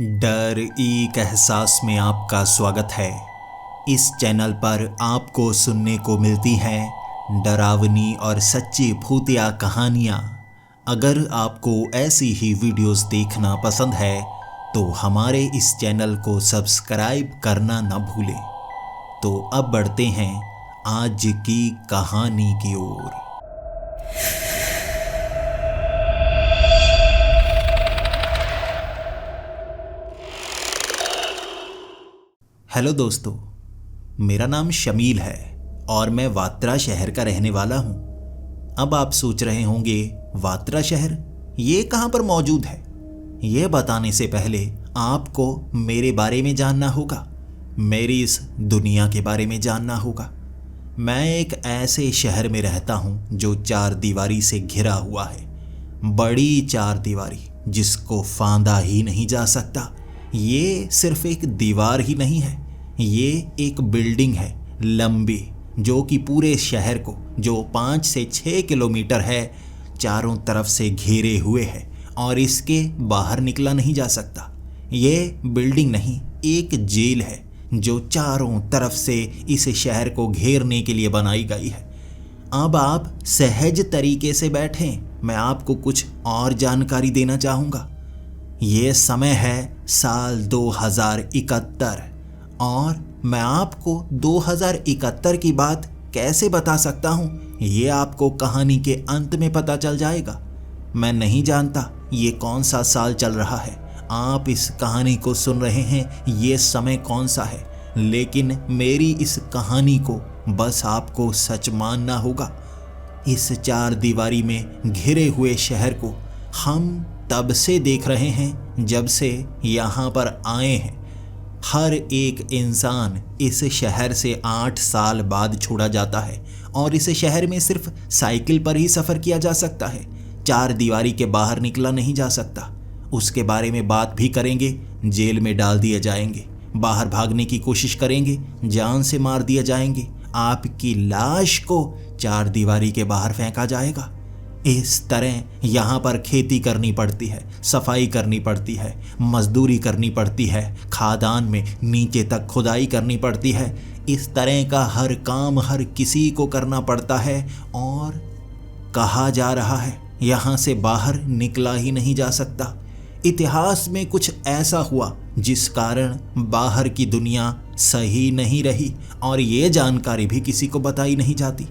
डर एक एहसास में आपका स्वागत है। इस चैनल पर आपको सुनने को मिलती हैं डरावनी और सच्ची भूतिया कहानियाँ। अगर आपको ऐसी ही वीडियोस देखना पसंद है तो हमारे इस चैनल को सब्सक्राइब करना न भूलें। तो अब बढ़ते हैं आज की कहानी की ओर। हेलो दोस्तों, मेरा नाम शमील है और मैं वात्रा शहर का रहने वाला हूँ। अब आप सोच रहे होंगे वात्रा शहर ये कहाँ पर मौजूद है। ये बताने से पहले आपको मेरे बारे में जानना होगा, मेरी इस दुनिया के बारे में जानना होगा। मैं एक ऐसे शहर में रहता हूँ जो चार दीवारी से घिरा हुआ है। बड़ी चार दीवारी जिसको फांदा ही नहीं जा सकता। ये सिर्फ एक दीवार ही नहीं है, ये एक बिल्डिंग है लंबी, जो कि पूरे शहर को, जो 5 से 6 किलोमीटर है, चारों तरफ से घेरे हुए है और इसके बाहर निकला नहीं जा सकता। ये बिल्डिंग नहीं, एक जेल है जो चारों तरफ से इस शहर को घेरने के लिए बनाई गई है। अब आप सहज तरीके से बैठें, मैं आपको कुछ और जानकारी देना चाहूँगा। ये समय है साल 2071 और मैं आपको 2071 की बात कैसे बता सकता हूँ ये आपको कहानी के अंत में पता चल जाएगा। मैं नहीं जानता ये कौन सा साल चल रहा है, आप इस कहानी को सुन रहे हैं ये समय कौन सा है, लेकिन मेरी इस कहानी को बस आपको सच मानना होगा। इस चार दीवारी में घिरे हुए शहर को हम तब से देख रहे हैं जब से यहाँ पर आए हैं। हर एक इंसान इस शहर से 8 साल बाद छोड़ा जाता है और इस शहर में सिर्फ साइकिल पर ही सफ़र किया जा सकता है। चार दीवारी के बाहर निकला नहीं जा सकता। उसके बारे में बात भी करेंगे, जेल में डाल दिए जाएंगे, बाहर भागने की कोशिश करेंगे, जान से मार दिए जाएंगे, आपकी लाश को चार दीवारी के बाहर फेंका जाएगा। इस तरह यहाँ पर खेती करनी पड़ती है, सफाई करनी पड़ती है, मजदूरी करनी पड़ती है, खादान में नीचे तक खुदाई करनी पड़ती है। इस तरह का हर काम हर किसी को करना पड़ता है और कहा जा रहा है यहाँ से बाहर निकला ही नहीं जा सकता। इतिहास में कुछ ऐसा हुआ जिस कारण बाहर की दुनिया सही नहीं रही और ये जानकारी भी किसी को बताई नहीं जाती।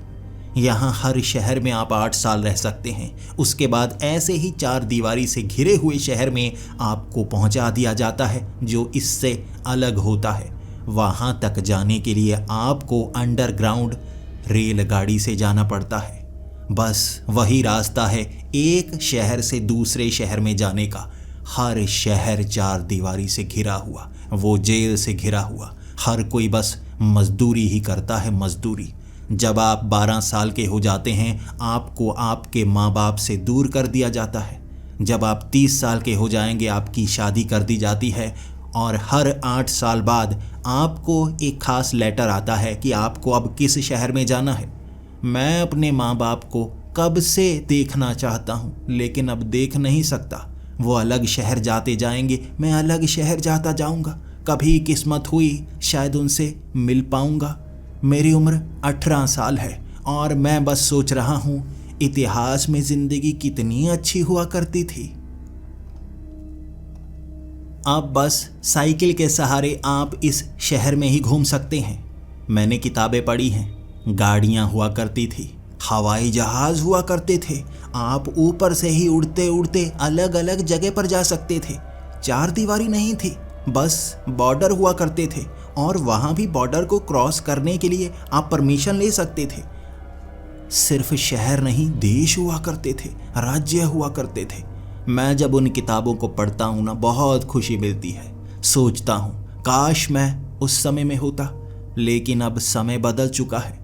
यहाँ हर शहर में आप 8 साल रह सकते हैं, उसके बाद ऐसे ही चार दीवारी से घिरे हुए शहर में आपको पहुँचा दिया जाता है जो इससे अलग होता है। वहाँ तक जाने के लिए आपको अंडरग्राउंड रेलगाड़ी से जाना पड़ता है। बस वही रास्ता है एक शहर से दूसरे शहर में जाने का। हर शहर चार दीवारी से घिरा हुआ, वो जेल से घिरा हुआ। हर कोई बस मजदूरी ही करता है, मजदूरी। जब आप 12 साल के हो जाते हैं आपको आपके माँ बाप से दूर कर दिया जाता है। जब आप 30 साल के हो जाएंगे आपकी शादी कर दी जाती है और हर 8 साल बाद आपको एक ख़ास लेटर आता है कि आपको अब किस शहर में जाना है। मैं अपने माँ बाप को कब से देखना चाहता हूँ लेकिन अब देख नहीं सकता। वो अलग शहर जाते जाएंगे, मैं अलग शहर जाता जाऊँगा। कभी किस्मत हुई शायद उनसे मिल पाऊँगा। मेरी उम्र 18 साल है और मैं बस सोच रहा हूँ इतिहास में ज़िंदगी कितनी अच्छी हुआ करती थी। अब बस साइकिल के सहारे आप इस शहर में ही घूम सकते हैं। मैंने किताबें पढ़ी हैं, गाड़ियाँ हुआ करती थी, हवाई जहाज़ हुआ करते थे, आप ऊपर से ही उड़ते उड़ते अलग अलग जगह पर जा सकते थे। चार दीवारी नहीं थी, बस बॉर्डर हुआ करते थे और वहाँ भी बॉर्डर को क्रॉस करने के लिए आप परमिशन ले सकते थे। सिर्फ शहर नहीं, देश हुआ करते थे, राज्य हुआ करते थे। मैं जब उन किताबों को पढ़ता हूँ ना, बहुत खुशी मिलती है। सोचता हूँ काश मैं उस समय में होता, लेकिन अब समय बदल चुका है।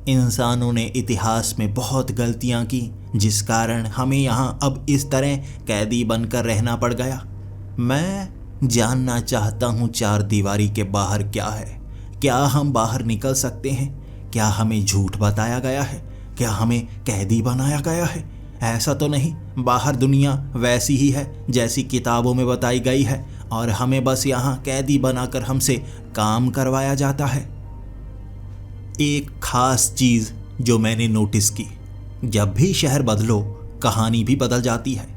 इंसानों ने इतिहास में बहुत गलतियाँ की जिस कारण हमें यहाँ अब इस तरह कैदी बनकर रहना पड़ गया। मैं जानना चाहता हूँ चार दीवारी के बाहर क्या है। क्या हम बाहर निकल सकते हैं? क्या हमें झूठ बताया गया है? क्या हमें कैदी बनाया गया है? ऐसा तो नहीं, बाहर दुनिया वैसी ही है जैसी किताबों में बताई गई है। और हमें बस यहाँ कैदी बनाकर हमसे काम करवाया जाता है। एक खास चीज जो मैंने नोटिस की, जब भी शहर बदलो कहानी भी बदल जाती है।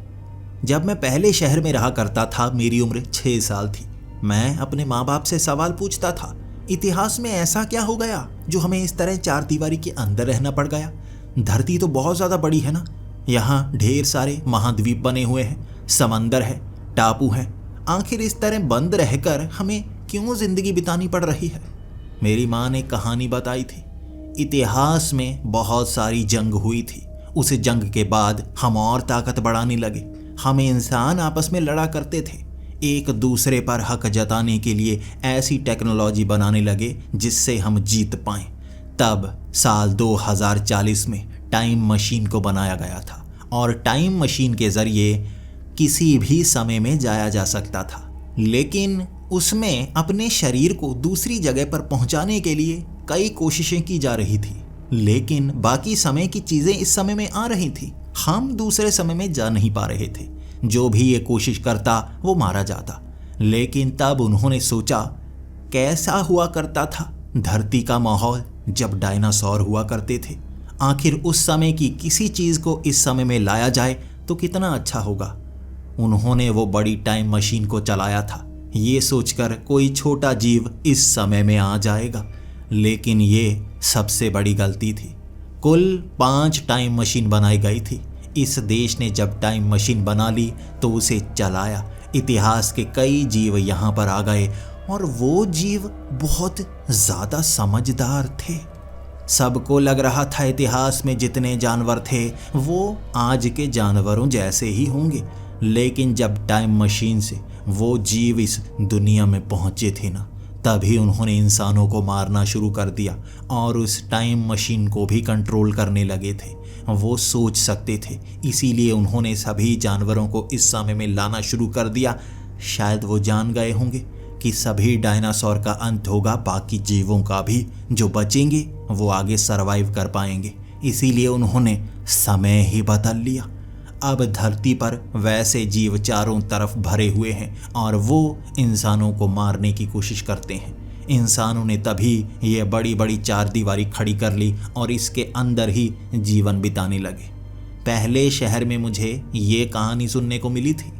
जब मैं पहले शहर में रहा करता था, मेरी उम्र 6 साल थी। मैं अपने माँ बाप से सवाल पूछता था, इतिहास में ऐसा क्या हो गया जो हमें इस तरह चार दीवारी के अंदर रहना पड़ गया। धरती तो बहुत ज़्यादा बड़ी है ना, यहाँ ढेर सारे महाद्वीप बने हुए हैं, समंदर है, टापू हैं। आखिर इस तरह बंद रहकर हमें क्यों जिंदगी बितानी पड़ रही है। मेरी माँ ने कहानी बताई थी, इतिहास में बहुत सारी जंग हुई थी। उस जंग के बाद हम और ताकत बढ़ाने लगे। हम इंसान आपस में लड़ा करते थे, एक दूसरे पर हक जताने के लिए ऐसी टेक्नोलॉजी बनाने लगे जिससे हम जीत पाएं। तब साल 2040 में टाइम मशीन को बनाया गया था और टाइम मशीन के जरिए किसी भी समय में जाया जा सकता था। लेकिन उसमें अपने शरीर को दूसरी जगह पर पहुंचाने के लिए कई कोशिशें की जा रही थी, लेकिन बाकी समय की चीजें इस समय में आ रही थी। हम दूसरे समय में जा नहीं पा रहे थे। जो भी ये कोशिश करता वो मारा जाता। लेकिन तब उन्होंने सोचा, कैसा हुआ करता था धरती का माहौल जब डायनासोर हुआ करते थे। आखिर उस समय की किसी चीज को इस समय में लाया जाए तो कितना अच्छा होगा। उन्होंने वो बड़ी टाइम मशीन को चलाया था, ये सोचकर कोई छोटा जीव इस समय में आ जाएगा। लेकिन ये सबसे बड़ी गलती थी। कुल 5 टाइम मशीन बनाई गई थी। इस देश ने जब टाइम मशीन बना ली तो उसे चलाया। इतिहास के कई जीव यहाँ पर आ गए और वो जीव बहुत ज़्यादा समझदार थे। सबको लग रहा था इतिहास में जितने जानवर थे वो आज के जानवरों जैसे ही होंगे। लेकिन जब टाइम मशीन से वो जीव इस दुनिया में पहुँचे थे ना, तभी उन्होंने इंसानों को मारना शुरू कर दिया और उस टाइम मशीन को भी कंट्रोल करने लगे थे। वो सोच सकते थे, इसीलिए उन्होंने सभी जानवरों को इस समय में लाना शुरू कर दिया। शायद वो जान गए होंगे कि सभी डायनासोर का अंत होगा, बाकी जीवों का भी। जो बचेंगे वो आगे सरवाइव कर पाएंगे, इसीलिए उन्होंने समय ही बदल लिया। अब धरती पर वैसे जीव चारों तरफ भरे हुए हैं और वो इंसानों को मारने की कोशिश करते हैं। इंसानों ने तभी ये बड़ी बड़ी चार दीवारी खड़ी कर ली और इसके अंदर ही जीवन बिताने लगे। पहले शहर में मुझे ये कहानी सुनने को मिली थी।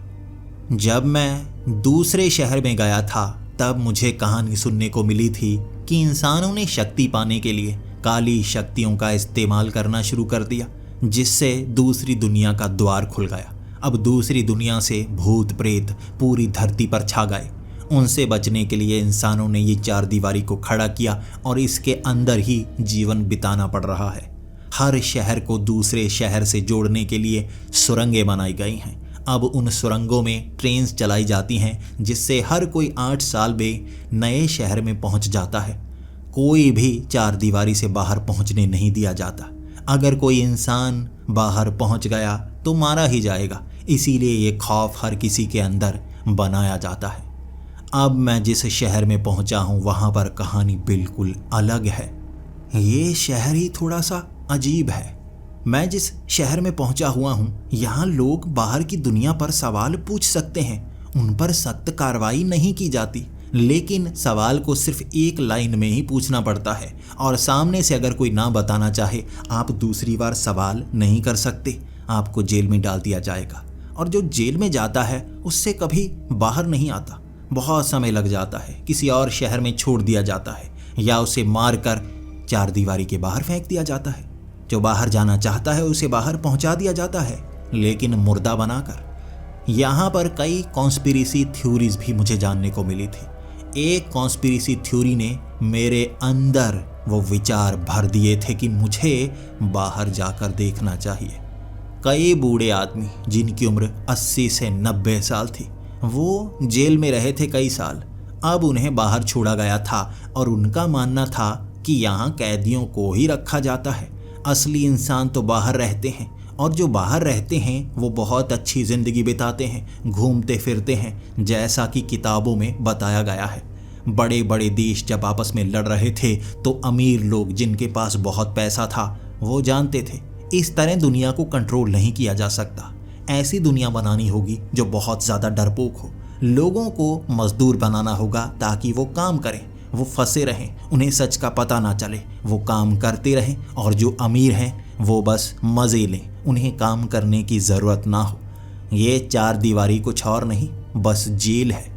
जब मैं दूसरे शहर में गया था तब मुझे कहानी सुनने को मिली थी कि इंसानों ने शक्ति पाने के लिए काली शक्तियों का इस्तेमाल करना शुरू कर दिया, जिससे दूसरी दुनिया का द्वार खुल गया। अब दूसरी दुनिया से भूत प्रेत पूरी धरती पर छा गए। उनसे बचने के लिए इंसानों ने ये चार दीवारी को खड़ा किया और इसके अंदर ही जीवन बिताना पड़ रहा है। हर शहर को दूसरे शहर से जोड़ने के लिए सुरंगें बनाई गई हैं। अब उन सुरंगों में ट्रेन्स चलाई जाती हैं, जिससे हर कोई 8 साल में नए शहर में पहुंच जाता है। कोई भी चार दीवारी से बाहर पहुंचने नहीं दिया जाता। अगर कोई इंसान बाहर पहुंच गया तो मारा ही जाएगा, इसीलिए ये खौफ हर किसी के अंदर बनाया जाता है। अब मैं जिस शहर में पहुंचा हूं वहां पर कहानी बिल्कुल अलग है। ये शहर ही थोड़ा सा अजीब है। मैं जिस शहर में पहुंचा हुआ हूं, यहाँ लोग बाहर की दुनिया पर सवाल पूछ सकते हैं, उन पर सख्त कार्रवाई नहीं की जाती। लेकिन सवाल को सिर्फ एक लाइन में ही पूछना पड़ता है और सामने से अगर कोई ना बताना चाहे, आप दूसरी बार सवाल नहीं कर सकते, आपको जेल में डाल दिया जाएगा। और जो जेल में जाता है उससे कभी बाहर नहीं आता, बहुत समय लग जाता है, किसी और शहर में छोड़ दिया जाता है या उसे मारकर चार दीवारी के बाहर फेंक दिया जाता है। जो बाहर जाना चाहता है उसे बाहर पहुंचा दिया जाता है, लेकिन मुर्दा बनाकर। यहाँ पर कई कॉन्स्पिरेसी थ्योरीज भी मुझे जानने को मिली थी। एक कॉन्स्पिरेसी थ्योरी ने मेरे अंदर वो विचार भर दिए थे कि मुझे बाहर जाकर देखना चाहिए। कई बूढ़े आदमी जिनकी उम्र 80 से 90 साल थी, वो जेल में रहे थे कई साल। अब उन्हें बाहर छोड़ा गया था और उनका मानना था कि यहाँ कैदियों को ही रखा जाता है। असली इंसान तो बाहर रहते हैं और जो बाहर रहते हैं वो बहुत अच्छी ज़िंदगी बिताते हैं, घूमते फिरते हैं, जैसा कि किताबों में बताया गया है। बड़े बड़े देश जब आपस में लड़ रहे थे तो अमीर लोग जिनके पास बहुत पैसा था वो जानते थे इस तरह दुनिया को कंट्रोल नहीं किया जा सकता। ऐसी दुनिया बनानी होगी जो बहुत ज़्यादा डरपोक हो, लोगों को मजदूर बनाना होगा ताकि वो काम करें, वो फंसे रहें, उन्हें सच का पता ना चले, वो काम करते रहें और जो अमीर हैं वो बस मज़े लें, उन्हें काम करने की ज़रूरत ना हो। ये चार दीवारी कुछ और नहीं, बस जेल है।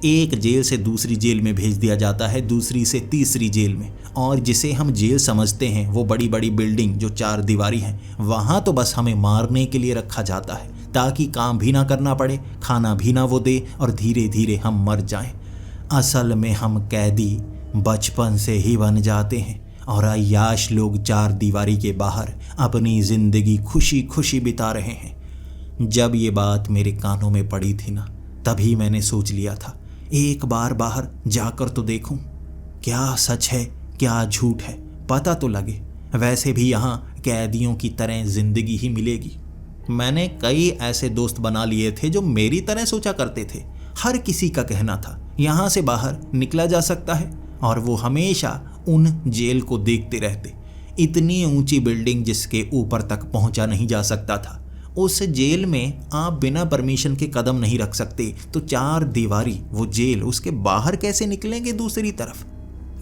एक जेल से दूसरी जेल में भेज दिया जाता है, दूसरी से तीसरी जेल में, और जिसे हम जेल समझते हैं वो बड़ी बड़ी बिल्डिंग जो चार दीवारी हैं, वहाँ तो बस हमें मारने के लिए रखा जाता है ताकि काम भी ना करना पड़े, खाना भी ना वो दे और धीरे धीरे हम मर जाएं। असल में हम कैदी बचपन से ही बन जाते हैं और अय्याश लोग चार दीवारी के बाहर अपनी ज़िंदगी खुशी खुशी बिता रहे हैं। जब ये बात मेरे कानों में पड़ी थी ना, तभी मैंने सोच लिया था एक बार बाहर जाकर तो देखूं, क्या सच है क्या झूठ है पता तो लगे। वैसे भी यहाँ कैदियों की तरह ज़िंदगी ही मिलेगी। मैंने कई ऐसे दोस्त बना लिए थे जो मेरी तरह सोचा करते थे। हर किसी का कहना था यहाँ से बाहर निकला जा सकता है, और वो हमेशा उन जेल को देखते रहते। इतनी ऊंची बिल्डिंग जिसके ऊपर तक पहुंचा नहीं जा सकता था, उस जेल में आप बिना परमिशन के कदम नहीं रख सकते, तो चार दीवारी वो जेल, उसके बाहर कैसे निकलेंगे दूसरी तरफ?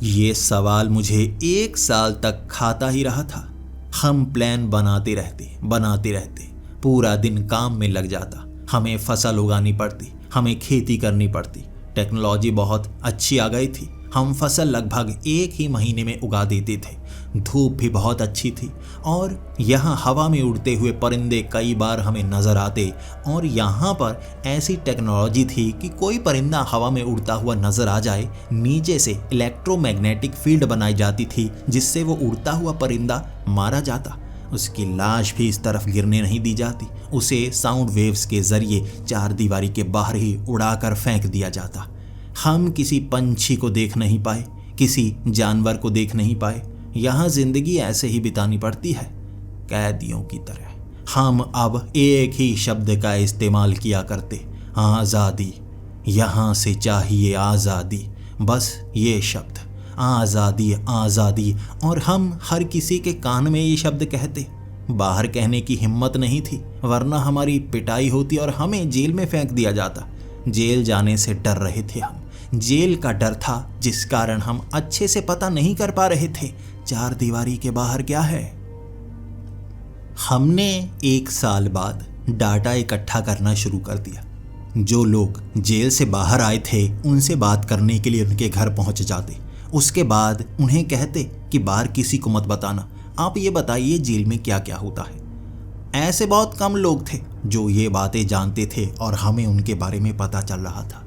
ये सवाल मुझे 1 साल तक खाता ही रहा था। हम प्लान बनाते रहते, पूरा दिन काम में लग जाता। हमें फसल उगानी पड़ती, हमें खेती करनी पड़ती। टेक्नोलॉजी बहुत अच्छी आ गई थी, हम फसल लगभग 1 ही महीने में उगा देते थे। धूप भी बहुत अच्छी थी और यहाँ हवा में उड़ते हुए परिंदे कई बार हमें नज़र आते, और यहाँ पर ऐसी टेक्नोलॉजी थी कि कोई परिंदा हवा में उड़ता हुआ नज़र आ जाए, नीचे से इलेक्ट्रोमैग्नेटिक फील्ड बनाई जाती थी जिससे वो उड़ता हुआ परिंदा मारा जाता। उसकी लाश भी इस तरफ गिरने नहीं दी जाती, उसे साउंड वेव्स के ज़रिए चार दीवारी के बाहर ही उड़ाकर फेंक दिया जाता। हम किसी पंछी को देख नहीं पाए, किसी जानवर को देख नहीं पाए। यहाँ ज़िंदगी ऐसे ही बितानी पड़ती है, कैदियों की तरह। हम अब एक ही शब्द का इस्तेमाल किया करते, आज़ादी। यहाँ से चाहिए आज़ादी, बस ये शब्द, आज़ादी आज़ादी। और हम हर किसी के कान में ये शब्द कहते। बाहर कहने की हिम्मत नहीं थी, वरना हमारी पिटाई होती और हमें जेल में फेंक दिया जाता। जेल जाने से डर रहे थे हम, जेल का डर था जिस कारण हम अच्छे से पता नहीं कर पा रहे थे चार दीवारी के बाहर क्या है। हमने 1 साल बाद डाटा इकट्ठा करना शुरू कर दिया। जो लोग जेल से बाहर आए थे उनसे बात करने के लिए उनके घर पहुंच जाते। उसके बाद उन्हें कहते कि बाहर किसी को मत बताना, आप ये बताइए जेल में क्या क्या होता है। ऐसे बहुत कम लोग थे जो ये बातें जानते थे और हमें उनके बारे में पता चल रहा था।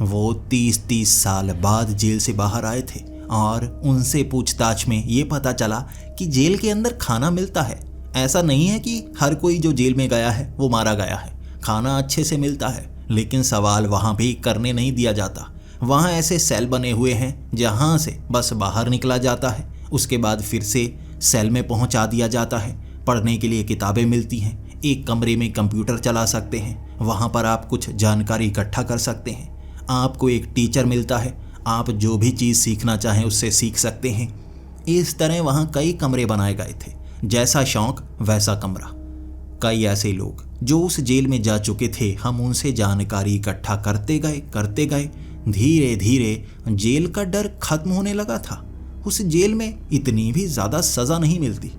वो 30-30 साल बाद जेल से बाहर आए थे और उनसे पूछताछ में ये पता चला कि जेल के अंदर खाना मिलता है। ऐसा नहीं है कि हर कोई जो जेल में गया है वो मारा गया है, खाना अच्छे से मिलता है, लेकिन सवाल वहाँ भी करने नहीं दिया जाता। वहाँ ऐसे सेल बने हुए हैं जहाँ से बस बाहर निकला जाता है, उसके बाद फिर से सेल में पहुँचा दिया जाता है। पढ़ने के लिए किताबें मिलती हैं, एक कमरे में कंप्यूटर चला सकते हैं, वहाँ पर आप कुछ जानकारी इकट्ठा कर सकते हैं। आपको एक टीचर मिलता है, आप जो भी चीज़ सीखना चाहें उससे सीख सकते हैं। इस तरह वहाँ कई कमरे बनाए गए थे, जैसा शौक वैसा कमरा। कई ऐसे लोग जो उस जेल में जा चुके थे, हम उनसे जानकारी इकट्ठा करते गए। धीरे धीरे जेल का डर खत्म होने लगा था। उस जेल में इतनी भी ज़्यादा सज़ा नहीं मिलती।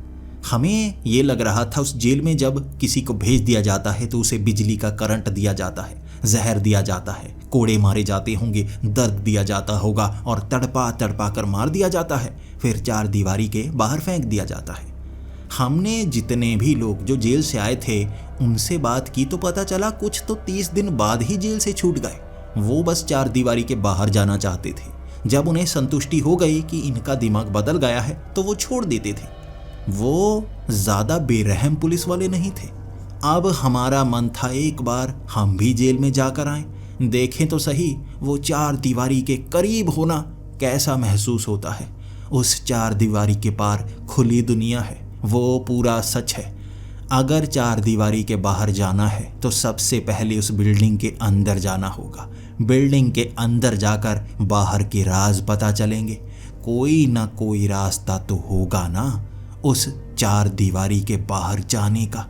हमें ये लग रहा था उस जेल में जब किसी को भेज दिया जाता है तो उसे बिजली का करंट दिया जाता है, जहर दिया जाता है, कोड़े मारे जाते होंगे, दर्द दिया जाता होगा और तड़पा तड़पा कर मार दिया जाता है, फिर चार दीवारी के बाहर फेंक दिया जाता है। हमने जितने भी लोग जो जेल से आए थे उनसे बात की तो पता चला कुछ तो 30 दिन बाद ही जेल से छूट गए। वो बस चार दीवारी के बाहर जाना चाहते थे। जब उन्हें संतुष्टि हो गई कि इनका दिमाग बदल गया है तो वो छोड़ देते थे। वो ज़्यादा बेरहम पुलिस वाले नहीं थे। अब हमारा मन था एक बार हम भी जेल में जाकर आएं, देखें तो सही वो चार दीवारी के करीब होना कैसा महसूस होता है। उस चार दीवारी के पार खुली दुनिया है, वो पूरा सच है। अगर चार दीवारी के बाहर जाना है तो सबसे पहले उस बिल्डिंग के अंदर जाना होगा। बिल्डिंग के अंदर जाकर बाहर के राज पता चलेंगे। कोई ना कोई रास्ता तो होगा ना उस चार दीवारी के बाहर जाने का।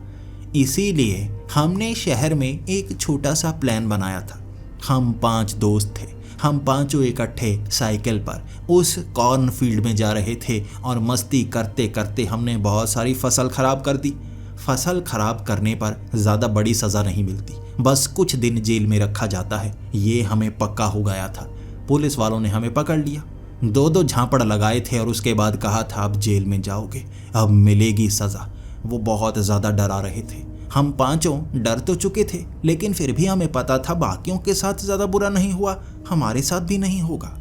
इसीलिए हमने शहर में एक छोटा सा प्लान बनाया था। हम 5 दोस्त थे। हम पांचों इकट्ठे साइकिल पर उस कॉर्नफील्ड में जा रहे थे और मस्ती करते करते हमने बहुत सारी फसल खराब कर दी। फसल खराब करने पर ज़्यादा बड़ी सज़ा नहीं मिलती, बस कुछ दिन जेल में रखा जाता है, ये हमें पक्का हो गया था। पुलिस वालों ने हमें पकड़ लिया, 2-2 झापड़ लगाए थे और उसके बाद कहा था अब जेल में जाओगे, अब मिलेगी सज़ा। वो बहुत ज़्यादा डरा रहे थे। हम पांचों डर तो चुके थे, लेकिन फिर भी हमें पता था बाकियों के साथ ज़्यादा बुरा नहीं हुआ, हमारे साथ भी नहीं होगा।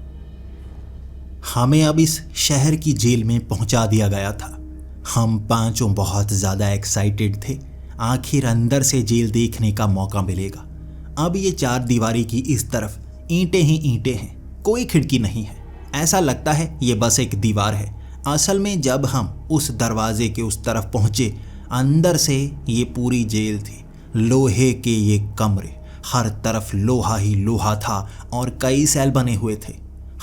हमें अब इस शहर की जेल में पहुंचा दिया गया था। हम पांचों बहुत ज़्यादा एक्साइटेड थे, आखिर अंदर से जेल देखने का मौका मिलेगा। अब ये 4 दीवारी की इस तरफ ईंटें ही ईंटें हैं, कोई खिड़की नहीं है। ऐसा लगता है ये बस एक दीवार है। असल में जब हम उस दरवाजे के उस तरफ पहुंचे, अंदर से ये पूरी जेल थी। लोहे के ये कमरे, हर तरफ लोहा ही लोहा था और कई सेल बने हुए थे।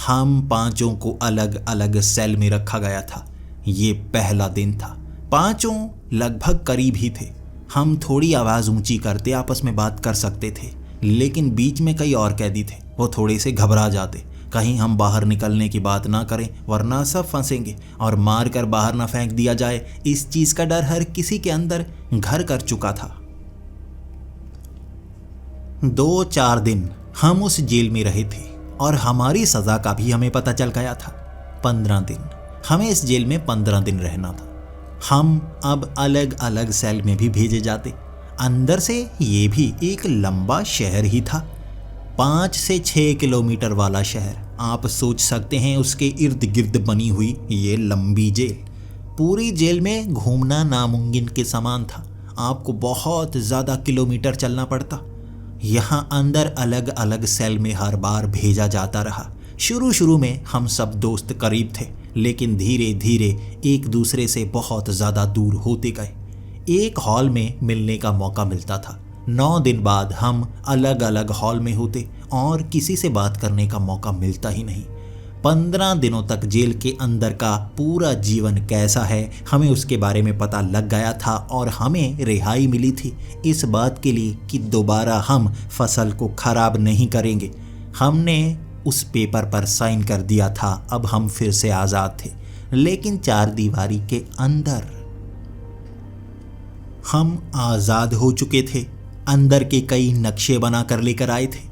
हम पांचों को अलग अलग सेल में रखा गया था। ये पहला दिन था। पांचों लगभग करीब ही थे। हम थोड़ी आवाज़ ऊंची करते आपस में बात कर सकते थे, लेकिन बीच में कई और कैदी थे, वो थोड़े से घबरा जाते, कहीं हम बाहर निकलने की बात ना करें वरना सब फंसेंगे और मार कर बाहर ना फेंक दिया जाए, इस चीज़ का डर हर किसी के अंदर घर कर चुका था। 2-4 दिन हम उस जेल में रहे थे और हमारी सज़ा का भी हमें पता चल गया था। 15 दिन, हमें इस जेल में 15 दिन रहना था। हम अब अलग अलग सेल में भी भेजे जाते। अंदर से ये भी एक लंबा शहर ही था, 5 से 6 किलोमीटर वाला शहर। आप सोच सकते हैं उसके इर्द गिर्द बनी हुई ये लंबी जेल। पूरी जेल में घूमना नामुमकिन के समान था, आपको बहुत ज़्यादा किलोमीटर चलना पड़ता। यहाँ अंदर अलग अलग सेल में हर बार भेजा जाता रहा। शुरू में हम सब दोस्त करीब थे, लेकिन धीरे धीरे एक दूसरे से बहुत ज़्यादा दूर होते गए। एक हॉल में मिलने का मौका मिलता था। 9 दिन बाद हम अलग अलग हॉल में होते और किसी से बात करने का मौका मिलता ही नहीं। 15 दिनों तक जेल के अंदर का पूरा जीवन कैसा है हमें उसके बारे में पता लग गया था और हमें रिहाई मिली थी इस बात के लिए कि दोबारा हम फसल को खराब नहीं करेंगे। हमने उस पेपर पर साइन कर दिया था, अब हम फिर से आज़ाद थे। लेकिन 4 दीवारी के अंदर हम आज़ाद हो चुके थे। अंदर के कई नक्शे बना कर लेकर आए थे।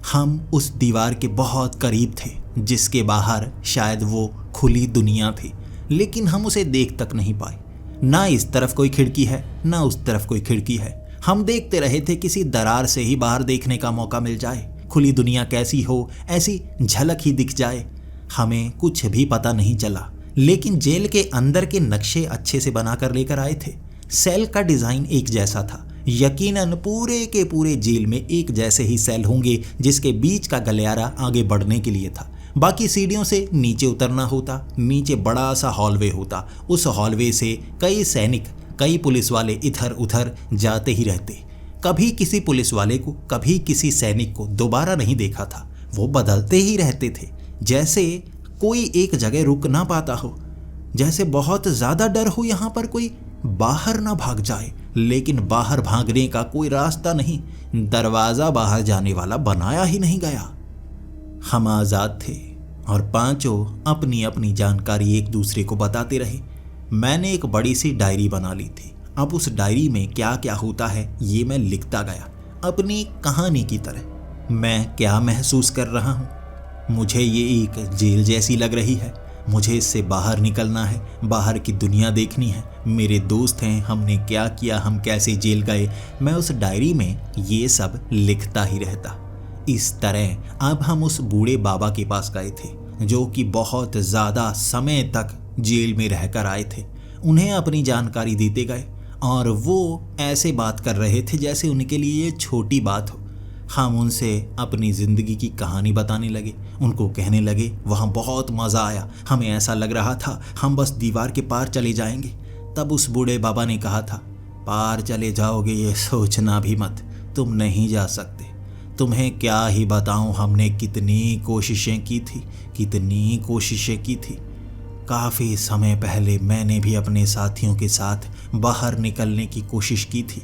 हम उस दीवार के बहुत करीब थे जिसके बाहर शायद वो खुली दुनिया थी, लेकिन हम उसे देख तक नहीं पाए। ना इस तरफ कोई खिड़की है, ना उस तरफ कोई खिड़की है। हम देखते रहे थे किसी दरार से ही बाहर देखने का मौका मिल जाए, खुली दुनिया कैसी हो ऐसी झलक ही दिख जाए। हमें कुछ भी पता नहीं चला, लेकिन जेल के अंदर के नक्शे अच्छे से बना कर लेकर आए थे। सेल का डिज़ाइन एक जैसा था। यकीनन पूरे के पूरे जेल में एक जैसे ही सेल होंगे, जिसके बीच का गलियारा आगे बढ़ने के लिए था। बाकी सीढ़ियों से नीचे उतरना होता। नीचे बड़ा सा हॉलवे होता। उस हॉलवे से कई सैनिक, कई पुलिस वाले इधर उधर जाते ही रहते। कभी किसी पुलिस वाले को, कभी किसी सैनिक को दोबारा नहीं देखा था। वो बदलते ही रहते थे, जैसे कोई एक जगह रुक ना पाता हो, जैसे बहुत ज़्यादा डर हो यहाँ पर कोई बाहर ना भाग जाए। लेकिन बाहर भागने का कोई रास्ता नहीं, दरवाज़ा बाहर जाने वाला बनाया ही नहीं गया। हम आज़ाद थे और पांचों अपनी अपनी जानकारी एक दूसरे को बताते रहे। मैंने एक बड़ी सी डायरी बना ली थी। अब उस डायरी में क्या क्या होता है ये मैं लिखता गया, अपनी कहानी की तरह। मैं क्या महसूस कर रहा हूँ, मुझे ये एक जेल जैसी लग रही है। मुझे इससे बाहर निकलना है, बाहर की दुनिया देखनी है। मेरे दोस्त हैं, हमने क्या किया, हम कैसे जेल गए, मैं उस डायरी में ये सब लिखता ही रहता। इस तरह अब हम उस बूढ़े बाबा के पास गए थे, जो कि बहुत ज़्यादा समय तक जेल में रहकर आए थे। उन्हें अपनी जानकारी देते गए और वो ऐसे बात कर रहे थे जैसे उनके लिए ये छोटी बात हो। हम उनसे अपनी ज़िंदगी की कहानी बताने लगे। उनको कहने लगे वहाँ बहुत मज़ा आया, हमें ऐसा लग रहा था हम बस दीवार के पार चले जाएंगे। तब उस बूढ़े बाबा ने कहा था, पार चले जाओगे ये सोचना भी मत, तुम नहीं जा सकते। तुम्हें क्या ही बताऊं, हमने कितनी कोशिशें की थी, कितनी कोशिशें की थी। काफ़ी समय पहले मैंने भी अपने साथियों के साथ बाहर निकलने की कोशिश की थी।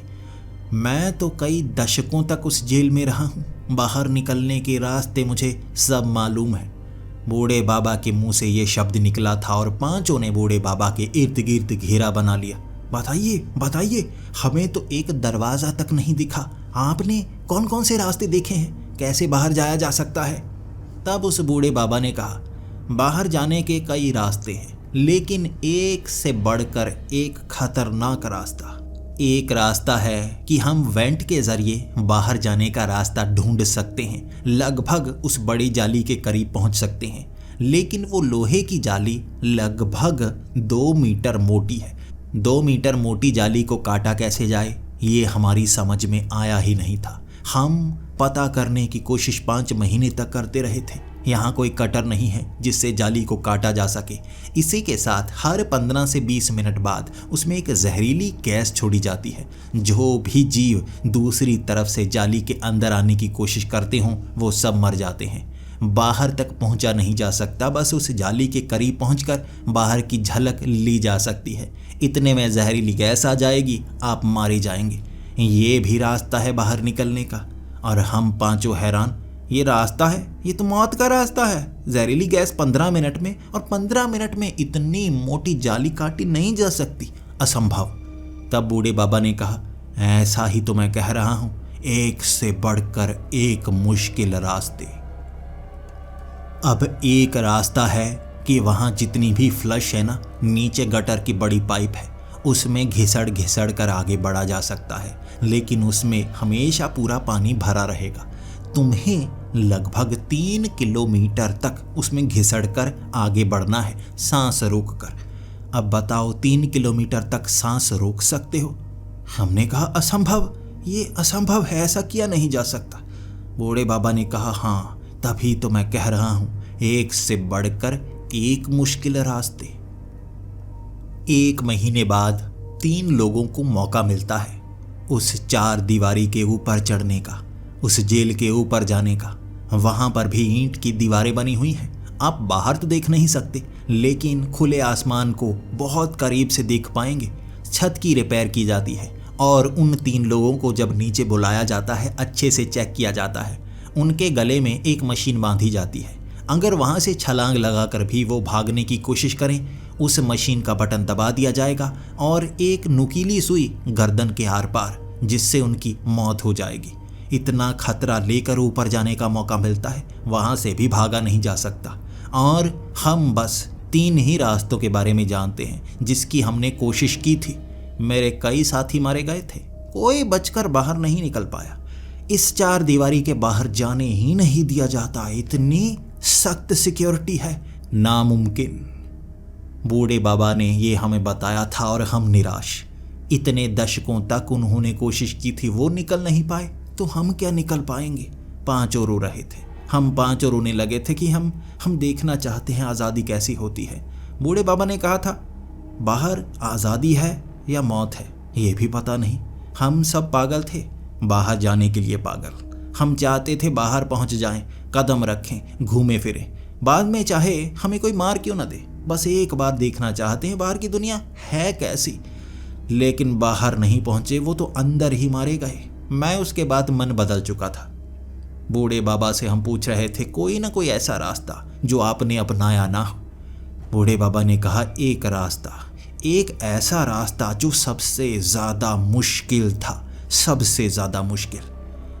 मैं तो कई दशकों तक उस जेल में रहा हूँ। बाहर निकलने के रास्ते मुझे सब मालूम है। बूढ़े बाबा के मुंह से ये शब्द निकला था और पांचों ने बूढ़े बाबा के इर्द गिर्द घेरा बना लिया। बताइए बताइए, हमें तो एक दरवाजा तक नहीं दिखा। आपने कौन कौन से रास्ते देखे हैं? कैसे बाहर जाया जा सकता है? तब उस बूढ़े बाबा ने कहा, बाहर जाने के कई रास्ते हैं, लेकिन एक से बढ़कर एक खतरनाक रास्ता। एक रास्ता है कि हम वेंट के जरिए बाहर जाने का रास्ता ढूंढ सकते हैं, लगभग उस बड़ी जाली के करीब पहुंच सकते हैं, लेकिन वो लोहे की जाली लगभग 2 मीटर मोटी है। 2 मीटर मोटी जाली को काटा कैसे जाए, ये हमारी समझ में आया ही नहीं था। हम पता करने की कोशिश 5 महीने तक करते रहे थे। यहाँ कोई कटर नहीं है जिससे जाली को काटा जा सके। इसी के साथ हर 15 से 20 मिनट बाद उसमें एक जहरीली गैस छोड़ी जाती है। जो भी जीव दूसरी तरफ से जाली के अंदर आने की कोशिश करते हों वो सब मर जाते हैं। बाहर तक पहुंचा नहीं जा सकता, बस उस जाली के करीब पहुंचकर बाहर की झलक ली जा सकती है। इतने में जहरीली गैस आ जाएगी, आप मारे जाएंगे। ये भी रास्ता है बाहर निकलने का। और हम पांचों हैरान, ये रास्ता है? ये तो मौत का रास्ता है। जहरीली गैस 15 मिनट में, और 15 मिनट में इतनी मोटी जाली काटी नहीं जा सकती, असंभव। तब बूढ़े बाबा ने कहा, ऐसा ही तो मैं कह रहा हूं, एक से बढ़कर एक मुश्किल रास्ते। अब एक रास्ता है कि वहां जितनी भी फ्लश है ना, नीचे गटर की बड़ी पाइप है, उसमें घिसड़ घिसड़ कर आगे बढ़ा जा सकता है, लेकिन उसमें हमेशा पूरा पानी भरा रहेगा। तुम्हें लगभग 3 किलोमीटर तक उसमें घिसड़ कर आगे बढ़ना है, सांस रोक कर। अब बताओ, 3 किलोमीटर तक सांस रोक सकते हो? हमने कहा, असंभव, ये असंभव है, ऐसा किया नहीं जा सकता। बूढ़े बाबा ने कहा, हाँ, तभी तो मैं कह रहा हूं, एक से बढ़कर एक मुश्किल रास्ते। 1 महीने बाद 3 लोगों को मौका मिलता है उस 4 दीवारी के ऊपर चढ़ने का, उस जेल के ऊपर जाने का। वहां पर भी ईंट की दीवारें बनी हुई हैं। आप बाहर तो देख नहीं सकते, लेकिन खुले आसमान को बहुत करीब से देख पाएंगे। छत की रिपेयर की जाती है और उन 3 लोगों को जब नीचे बुलाया जाता है, अच्छे से चेक किया जाता है। उनके गले में एक मशीन बांधी जाती है। अगर वहां से छलांग लगाकर भी वो भागने की कोशिश करें, उस मशीन का बटन दबा दिया जाएगा और एक नुकीली सुई गर्दन के आर पार, जिससे उनकी मौत हो जाएगी। इतना खतरा लेकर ऊपर जाने का मौका मिलता है, वहां से भी भागा नहीं जा सकता। और हम बस 3 ही रास्तों के बारे में जानते हैं जिसकी हमने कोशिश की थी। मेरे कई साथी मारे गए थे, कोई बचकर बाहर नहीं निकल पाया। इस 4 दीवारी के बाहर जाने ही नहीं दिया जाता, इतनी सख्त सिक्योरिटी है, नामुमकिन। बूढ़े बाबा ने ये हमें बताया था और हम निराश। इतने दशकों तक उन्होंने कोशिश की थी, वो निकल नहीं पाए, तो हम क्या निकल पाएंगे? 5 रो रहे थे। हम 5 रोने लगे थे कि हम देखना चाहते हैं आज़ादी कैसी होती है। बूढ़े बाबा ने कहा था, बाहर आज़ादी है या मौत है ये भी पता नहीं। हम सब पागल थे, बाहर जाने के लिए पागल। हम चाहते थे बाहर पहुंच जाएं, कदम रखें, घूमे फिरें, बाद में चाहे हमें कोई मार क्यों न दे, बस एक बार देखना चाहते हैं बाहर की दुनिया है कैसी। लेकिन बाहर नहीं पहुंचे, वो तो अंदर ही मारे गए। मैं उसके बाद मन बदल चुका था। बूढ़े बाबा से हम पूछ रहे थे, कोई ना कोई ऐसा रास्ता जो आपने अपनाया ना हो। बूढ़े बाबा ने कहा, एक रास्ता, एक ऐसा रास्ता जो सबसे ज़्यादा मुश्किल था, सबसे ज़्यादा मुश्किल।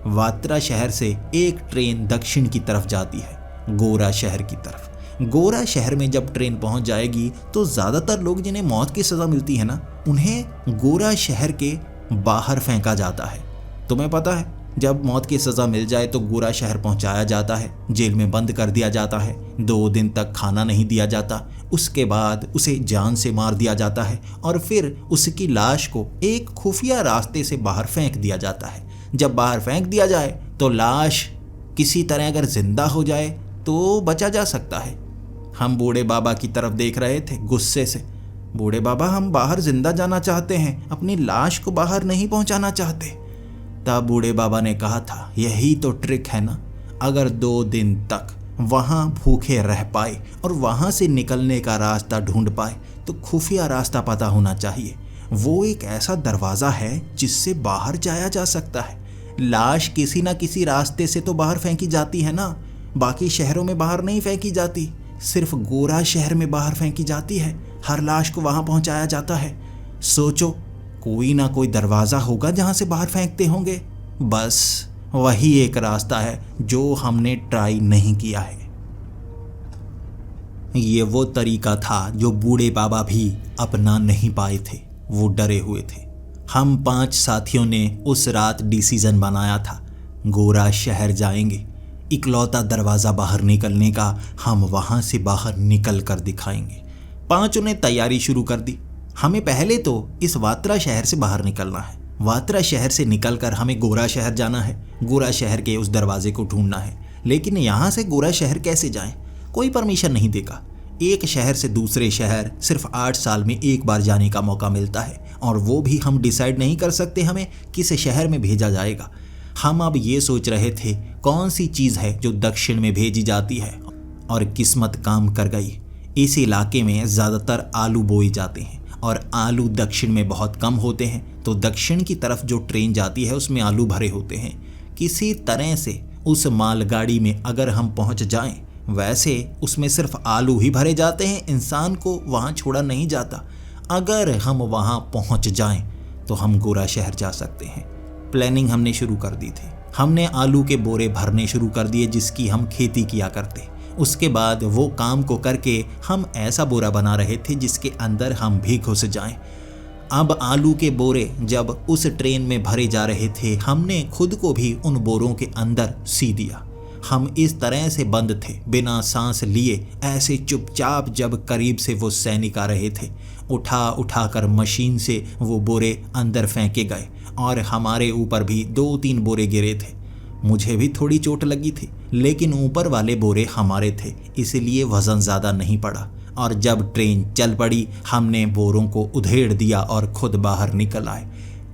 वात्रा शहर से एक ट्रेन दक्षिण की तरफ जाती है, गोरा शहर की तरफ। गोरा शहर में जब ट्रेन पहुंच जाएगी तो ज़्यादातर लोग जिन्हें मौत की सज़ा मिलती है ना, उन्हें गोरा शहर के बाहर फेंका जाता है। तुम्हें पता है, जब मौत की सज़ा मिल जाए तो गोरा शहर पहुंचाया जाता है, जेल में बंद कर दिया जाता है, 2 दिन तक खाना नहीं दिया जाता, उसके बाद उसे जान से मार दिया जाता है और फिर उसकी लाश को एक खुफिया रास्ते से बाहर फेंक दिया जाता है। जब बाहर फेंक दिया जाए तो लाश किसी तरह अगर जिंदा हो जाए तो बचा जा सकता है। हम बूढ़े बाबा की तरफ देख रहे थे गुस्से से। बूढ़े बाबा, हम बाहर जिंदा जाना चाहते हैं, अपनी लाश को बाहर नहीं पहुंचाना चाहते। तब बूढ़े बाबा ने कहा था, यही तो ट्रिक है ना, अगर 2 दिन तक वहाँ भूखे रह पाए और वहाँ से निकलने का रास्ता ढूंढ पाए तो खुफिया रास्ता पता होना चाहिए। वो एक ऐसा दरवाज़ा है जिससे बाहर जाया जा सकता है। लाश किसी ना किसी रास्ते से तो बाहर फेंकी जाती है ना, बाकी शहरों में बाहर नहीं फेंकी जाती, सिर्फ गोरा शहर में बाहर फेंकी जाती है। हर लाश को वहां पहुंचाया जाता है। सोचो, कोई ना कोई दरवाजा होगा जहां से बाहर फेंकते होंगे। बस वही एक रास्ता है जो हमने ट्राई नहीं किया है। ये वो तरीका था जो बूढ़े बाबा भी अपना नहीं पाए थे। वो डरे हुए थे। हम 5 साथियों ने उस रात डिसीजन बनाया था, गोरा शहर जाएंगे। इकलौता दरवाज़ा बाहर निकलने का हम वहाँ से बाहर निकल कर दिखाएंगे। 5 ने तैयारी शुरू कर दी। हमें पहले तो इस वात्रा शहर से बाहर निकलना है। वात्रा शहर से निकलकर हमें गोरा शहर जाना है। गोरा शहर के उस दरवाजे को ढूंढना है। लेकिन यहाँ से गोरा शहर कैसे जाएं? कोई परमिशन नहीं देगा। एक शहर से दूसरे शहर सिर्फ 8 साल में एक बार जाने का मौका मिलता है, और वो भी हम डिसाइड नहीं कर सकते हमें किस शहर में भेजा जाएगा। हम अब ये सोच रहे थे कौन सी चीज़ है जो दक्षिण में भेजी जाती है, और किस्मत काम कर गई। इस इलाके में ज़्यादातर आलू बोए जाते हैं और आलू दक्षिण में बहुत कम होते हैं, तो दक्षिण की तरफ जो ट्रेन जाती है उसमें आलू भरे होते हैं। किसी तरह से उस मालगाड़ी में अगर हम पहुंच जाएं, वैसे उसमें सिर्फ आलू ही भरे जाते हैं, इंसान को वहां छोड़ा नहीं जाता। अगर हम वहां पहुंच जाएं तो हम गोरा शहर जा सकते हैं। प्लानिंग हमने शुरू कर दी थी। हमने आलू के बोरे भरने शुरू कर दिए जिसकी हम खेती किया करते। उसके बाद वो काम को करके हम ऐसा बोरा बना रहे थे जिसके अंदर हम भी घुस जाएं। अब आलू के बोरे जब उस ट्रेन में भरे जा रहे थे, हमने खुद को भी उन बोरों के अंदर सी दिया। हम इस तरह से बंद थे, बिना सांस लिए, ऐसे चुपचाप। जब करीब से वो सैनिक आ रहे थे, उठा कर मशीन से वो बोरे अंदर फेंके गए और हमारे ऊपर भी 2-3 बोरे गिरे थे। मुझे भी थोड़ी चोट लगी थी, लेकिन ऊपर वाले बोरे हमारे थे, इसलिए वज़न ज़्यादा नहीं पड़ा। और जब ट्रेन चल पड़ी, हमने बोरों को उधेड़ दिया और खुद बाहर निकल आए।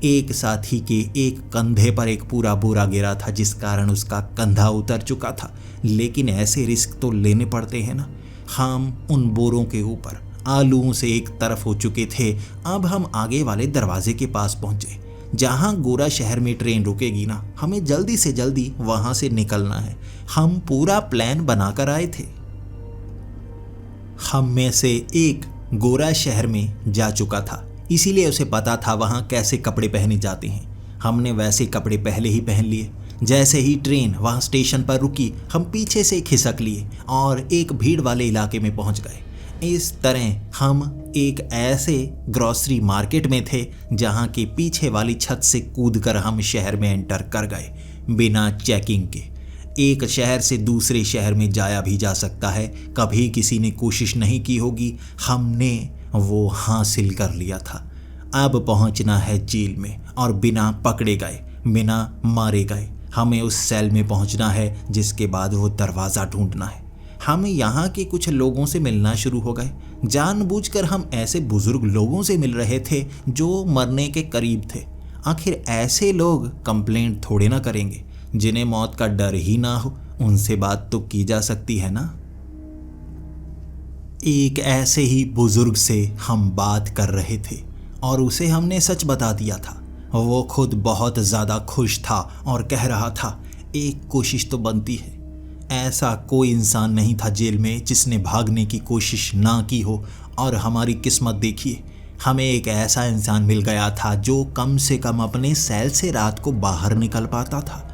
एक साथी के एक कंधे पर एक पूरा बोरा गिरा था, जिस कारण उसका कंधा उतर चुका था। लेकिन ऐसे रिस्क तो लेने पड़ते हैं ना। हम उन बोरों के ऊपर आलूओं से एक तरफ हो चुके थे। अब हम आगे वाले दरवाजे के पास पहुंचे, जहां गोरा शहर में ट्रेन रुकेगी ना। हमें जल्दी से जल्दी वहां से निकलना है। हम पूरा प्लान बनाकर आए थे। हम में से एक गोरा शहर में जा चुका था, इसीलिए उसे पता था वहाँ कैसे कपड़े पहने जाते हैं। हमने वैसे कपड़े पहले ही पहन लिए। जैसे ही ट्रेन वहाँ स्टेशन पर रुकी, हम पीछे से खिसक लिए और एक भीड़ वाले इलाके में पहुँच गए। इस तरह हम एक ऐसे ग्रॉसरी मार्केट में थे जहाँ के पीछे वाली छत से कूदकर हम शहर में एंटर कर गए, बिना चेकिंग के। एक शहर से दूसरे शहर में जाया भी जा सकता है, कभी किसी ने कोशिश नहीं की होगी। हमने वो हासिल कर लिया था। अब पहुंचना है जेल में, और बिना पकड़े गए, बिना मारे गए, हमें उस सेल में पहुंचना है, जिसके बाद वो दरवाज़ा ढूंढना है। हम यहाँ के कुछ लोगों से मिलना शुरू हो गए। जानबूझकर हम ऐसे बुजुर्ग लोगों से मिल रहे थे जो मरने के करीब थे। आखिर ऐसे लोग कंप्लेंट थोड़े ना करेंगे, जिन्हें मौत का डर ही ना हो। उनसे बात तो की जा सकती है ना। एक ऐसे ही बुजुर्ग से हम बात कर रहे थे और उसे हमने सच बता दिया था। वो खुद बहुत ज़्यादा खुश था और कह रहा था, एक कोशिश तो बनती है। ऐसा कोई इंसान नहीं था जेल में जिसने भागने की कोशिश ना की हो। और हमारी किस्मत देखिए, हमें एक ऐसा इंसान मिल गया था जो कम से कम अपने सेल से रात को बाहर निकल पाता था।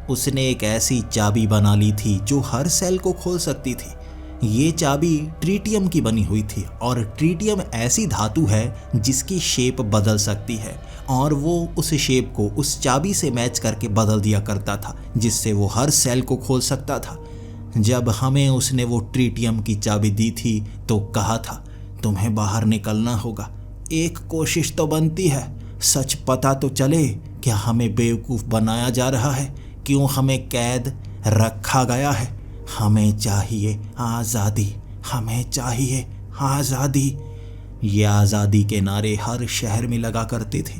उसने एक ऐसी चाबी बना ली थी जो हर सेल को खोल सकती थी। ये चाबी ट्रीटियम की बनी हुई थी, और ट्रीटियम ऐसी धातु है जिसकी शेप बदल सकती है, और वो उस शेप को उस चाबी से मैच करके बदल दिया करता था, जिससे वो हर सेल को खोल सकता था। जब हमें उसने वो ट्रीटियम की चाबी दी थी तो कहा था, तुम्हें बाहर निकलना होगा, एक कोशिश तो बनती है, सच पता तो चले क्या हमें बेवकूफ़ बनाया जा रहा है, क्यों हमें कैद रखा गया है। हमें चाहिए आज़ादी, हमें चाहिए आज़ादी। ये आज़ादी के नारे हर शहर में लगा करते थे,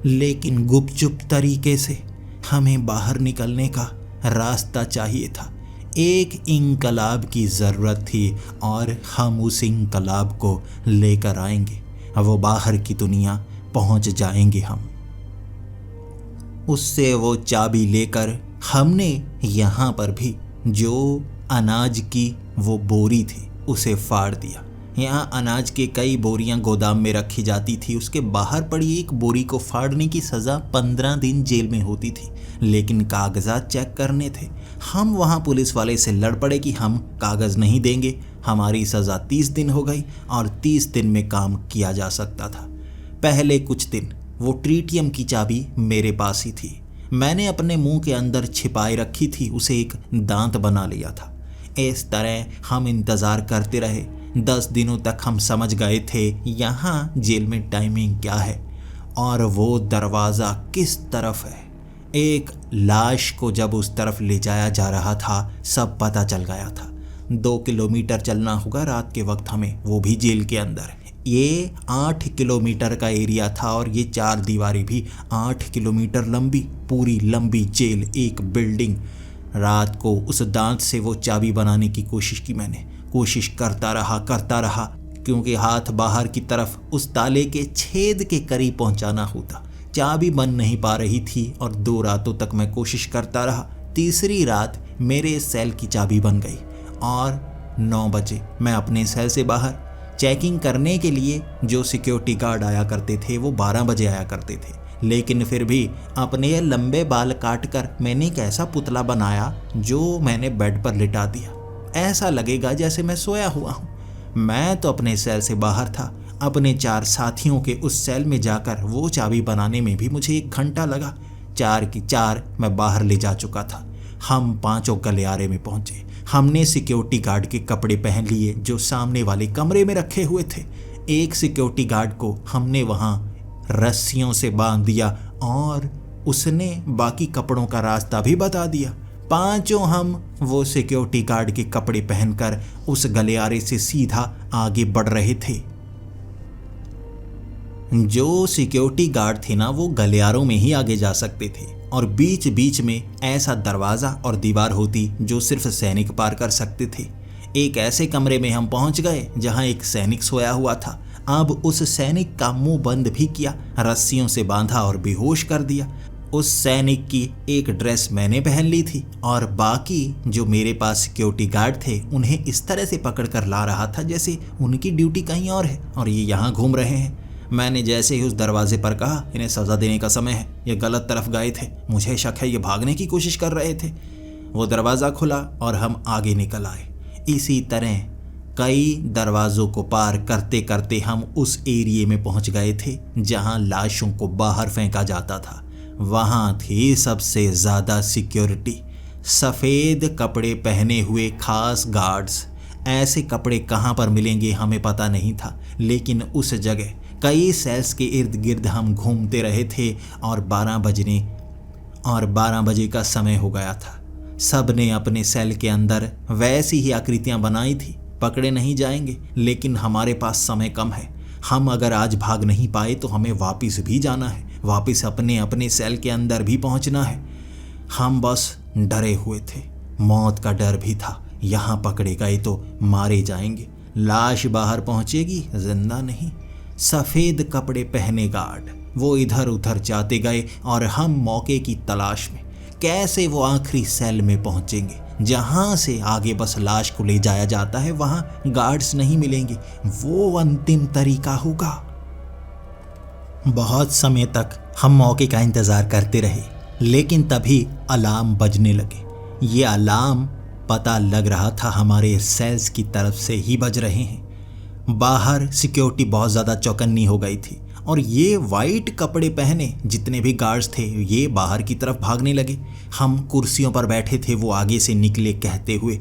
लेकिन गुपचुप तरीके से हमें बाहर निकलने का रास्ता चाहिए था। एक इंकलाब की ज़रूरत थी, और हम उस इंकलाब को लेकर आएंगे। वो बाहर की दुनिया पहुंच जाएंगे हम। उससे वो चाबी लेकर हमने यहाँ पर भी जो अनाज की वो बोरी थी उसे फाड़ दिया। यहाँ अनाज के कई बोरियां गोदाम में रखी जाती थी, उसके बाहर पड़ी एक बोरी को फाड़ने की सज़ा 15 दिन जेल में होती थी, लेकिन कागजात चेक करने थे। हम वहाँ पुलिस वाले से लड़ पड़े कि हम कागज़ नहीं देंगे। हमारी सज़ा 30 दिन हो गई और 30 दिन में काम किया जा सकता था। पहले कुछ दिन वो ट्रीटियम की चाबी मेरे पास ही थी। मैंने अपने मुंह के अंदर छिपाए रखी थी, उसे एक दांत बना लिया था। इस तरह हम इंतज़ार करते रहे। 10 दिनों तक हम समझ गए थे यहाँ जेल में टाइमिंग क्या है और वो दरवाज़ा किस तरफ है। एक लाश को जब उस तरफ ले जाया जा रहा था सब पता चल गया था। 2 किलोमीटर चलना होगा रात के वक्त हमें, वो भी जेल के अंदर। ये 8 किलोमीटर का एरिया था और ये 4 दीवारें भी 8 किलोमीटर लंबी, पूरी लंबी जेल, एक बिल्डिंग। रात को उस दांत से वो चाबी बनाने की कोशिश की मैंने। कोशिश करता रहा क्योंकि हाथ बाहर की तरफ उस ताले के छेद के करीब पहुंचाना होता। चाबी बन नहीं पा रही थी और 2 रातों तक मैं कोशिश करता रहा। तीसरी रात मेरे सेल की चाबी बन गई और 9 बजे मैं अपने सेल से बाहर चेकिंग करने के लिए जो सिक्योरिटी गार्ड आया करते थे वो 12 बजे आया करते थे। लेकिन फिर भी अपने लंबे बाल काटकर मैंने एक ऐसा पुतला बनाया जो मैंने बेड पर लिटा दिया। ऐसा लगेगा जैसे मैं सोया हुआ हूँ। मैं तो अपने सेल से बाहर था। अपने 4 साथियों के उस सेल में जाकर वो चाबी बनाने में भी मुझे 1 घंटा लगा। 4 की 4 मैं बाहर ले जा चुका था। हम 5 गलियारे में पहुंचे। हमने सिक्योरिटी गार्ड के कपड़े पहन लिए जो सामने वाले कमरे में रखे हुए थे। एक सिक्योरिटी गार्ड को हमने वहाँ रस्सियों से बांध दिया और उसने बाकी कपड़ों का रास्ता भी बता दिया। 5 हम वो सिक्योरिटी गार्ड के कपड़े पहनकर उस गलियारे से सीधा आगे बढ़ रहे थे। जो सिक्योरिटी गार्ड थे ना वो गलियारों में ही आगे जा सकते थे और बीच बीच में ऐसा दरवाज़ा और दीवार होती जो सिर्फ सैनिक पार कर सकते थे। एक ऐसे कमरे में हम पहुंच गए जहां एक सैनिक सोया हुआ था। अब उस सैनिक का मुंह बंद भी किया, रस्सियों से बांधा और बेहोश कर दिया। उस सैनिक की एक ड्रेस मैंने पहन ली थी और बाकी जो मेरे पास सिक्योरिटी गार्ड थे उन्हें इस तरह से पकड़ कर ला रहा था जैसे उनकी ड्यूटी कहीं और है और ये यहाँ घूम रहे हैं। मैंने जैसे ही उस दरवाजे पर कहा इन्हें सज़ा देने का समय है, ये गलत तरफ गए थे, मुझे शक है ये भागने की कोशिश कर रहे थे। वो दरवाज़ा खुला और हम आगे निकल आए। इसी तरह कई दरवाज़ों को पार करते करते हम उस एरिए में पहुंच गए थे जहां लाशों को बाहर फेंका जाता था। वहां थी सबसे ज़्यादा सिक्योरिटी, सफ़ेद कपड़े पहने हुए खास गार्ड्स। ऐसे कपड़े कहाँ पर मिलेंगे हमें पता नहीं था, लेकिन उस जगह कई सेल्स के इर्द गिर्द हम घूमते रहे थे और 12 बजे का समय हो गया था। सब ने अपने सेल के अंदर वैसी ही आकृतियां बनाई थी। पकड़े नहीं जाएंगे, लेकिन हमारे पास समय कम है। हम अगर आज भाग नहीं पाए तो हमें वापस भी जाना है, वापस अपने अपने सेल के अंदर भी पहुंचना है। हम बस डरे हुए थे, मौत का डर भी था। यहाँ पकड़े गए तो मारे जाएंगे, लाश बाहर पहुंचेगी, जिंदा नहीं। सफ़ेद कपड़े पहने गार्ड वो इधर उधर जाते गए और हम मौके की तलाश में कैसे वो आखिरी सेल में पहुंचेंगे जहां से आगे बस लाश को ले जाया जाता है। वहां गार्ड्स नहीं मिलेंगे, वो अंतिम तरीका होगा। बहुत समय तक हम मौके का इंतज़ार करते रहे, लेकिन तभी अलार्म बजने लगे। ये अलार्म पता लग रहा था हमारे सेल्स की तरफ से ही बज रहे हैं। बाहर सिक्योरिटी बहुत ज़्यादा चौकन्नी हो गई थी और ये वाइट कपड़े पहने जितने भी गार्ड्स थे ये बाहर की तरफ भागने लगे। हम कुर्सियों पर बैठे थे, वो आगे से निकले कहते हुए,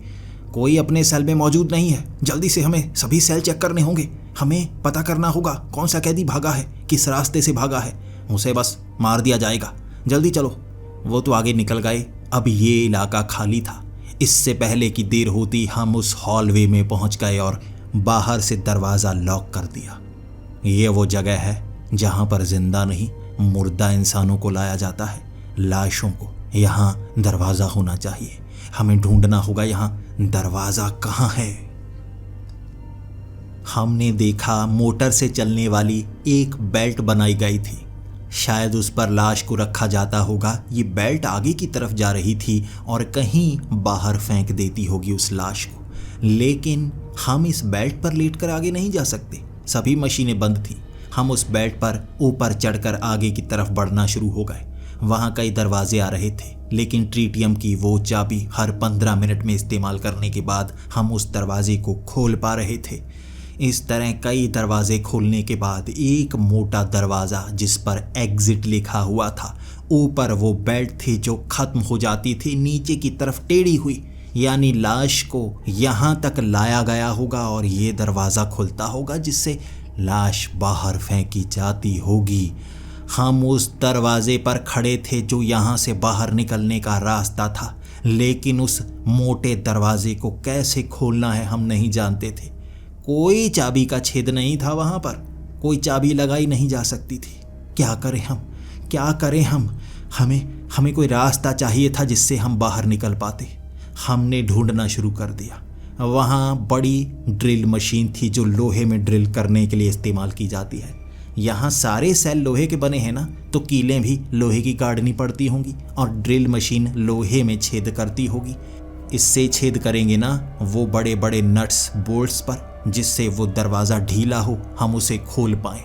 कोई अपने सेल में मौजूद नहीं है, जल्दी से हमें सभी सेल चेक करने होंगे। हमें पता करना होगा कौन सा कैदी भागा है, किस रास्ते से भागा है, उसे बस मार दिया जाएगा, जल्दी चलो। वो तो आगे निकल गए। अब ये इलाका खाली था। इससे पहले कि देर होती हम उस हॉलवे में पहुंच गए और बाहर से दरवाज़ा लॉक कर दिया। ये वो जगह है जहां पर जिंदा नहीं मुर्दा इंसानों को लाया जाता है, लाशों को। यहाँ दरवाज़ा होना चाहिए, हमें ढूंढना होगा यहाँ दरवाज़ा कहाँ है। हमने देखा मोटर से चलने वाली एक बेल्ट बनाई गई थी। शायद उस पर लाश को रखा जाता होगा। ये बेल्ट आगे की तरफ जा रही थी और कहीं बाहर फेंक देती होगी उस लाश को, लेकिन हम इस बेल्ट पर लेटकर आगे नहीं जा सकते। सभी मशीनें बंद थी। हम उस बेल्ट पर ऊपर चढ़कर आगे की तरफ बढ़ना शुरू हो गए। वहाँ कई दरवाजे आ रहे थे, लेकिन ट्रीटियम की वो चाबी हर 15 मिनट में इस्तेमाल करने के बाद हम उस दरवाजे को खोल पा रहे थे। इस तरह कई दरवाजे खोलने के बाद एक मोटा दरवाज़ा जिस पर एग्जिट लिखा हुआ था, ऊपर वो बेल्ट थी जो ख़त्म हो जाती थी नीचे की तरफ टेढ़ी हुई, यानी लाश को यहाँ तक लाया गया होगा और ये दरवाज़ा खुलता होगा जिससे लाश बाहर फेंकी जाती होगी। हम उस दरवाजे पर खड़े थे जो यहाँ से बाहर निकलने का रास्ता था, लेकिन उस मोटे दरवाजे को कैसे खोलना है हम नहीं जानते थे। कोई चाबी का छेद नहीं था वहाँ पर, कोई चाबी लगाई नहीं जा सकती थी। क्या करें हम, क्या करें हम? हमें कोई रास्ता चाहिए था जिससे हम बाहर निकल पाते। हमने ढूंढना शुरू कर दिया। वहाँ बड़ी ड्रिल मशीन थी जो लोहे में ड्रिल करने के लिए इस्तेमाल की जाती है। यहाँ सारे सेल लोहे के बने हैं ना, तो कीलें भी लोहे की गाड़नी पड़ती होंगी और ड्रिल मशीन लोहे में छेद करती होगी। इससे छेद करेंगे ना वो बड़े बड़े नट्स बोल्ट्स पर, जिससे वो दरवाज़ा ढीला हो, हम उसे खोल पाएँ।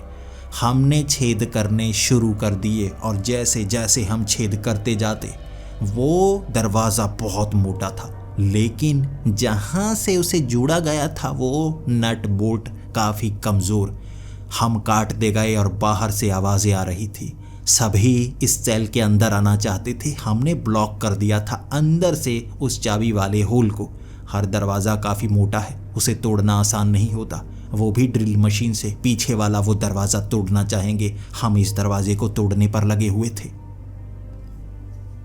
हमने छेद करने शुरू कर दिए और जैसे जैसे हम छेद करते जाते वो दरवाज़ा बहुत मोटा था, लेकिन जहाँ से उसे जोड़ा गया था वो नट बोल्ट काफ़ी कमज़ोर। हम काटते गए और बाहर से आवाज़ें आ रही थी। सभी इस सेल के अंदर आना चाहते थे। हमने ब्लॉक कर दिया था अंदर से उस चाबी वाले होल को। हर दरवाज़ा काफ़ी मोटा है, उसे तोड़ना आसान नहीं होता, वो भी ड्रिल मशीन से। पीछे वाला वो दरवाज़ा तोड़ना चाहेंगे, हम इस दरवाजे को तोड़ने पर लगे हुए थे।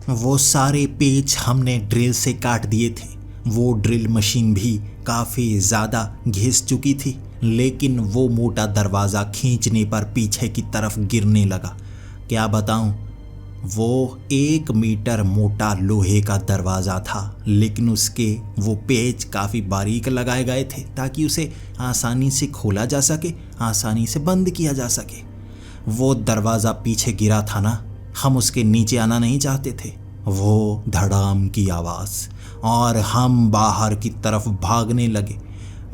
वो सारे पेच हमने ड्रिल से काट दिए थे। वो ड्रिल मशीन भी काफ़ी ज़्यादा घिस चुकी थी, लेकिन वो मोटा दरवाज़ा खींचने पर पीछे की तरफ गिरने लगा। क्या बताऊं, वो 1 मीटर मोटा लोहे का दरवाज़ा था, लेकिन उसके वो पेच काफ़ी बारीक लगाए गए थे ताकि उसे आसानी से खोला जा सके, आसानी से बंद किया जा सके। वो दरवाज़ा पीछे गिरा था ना, हम उसके नीचे आना नहीं चाहते थे। वो धड़ाम की आवाज़ और हम बाहर की तरफ भागने लगे।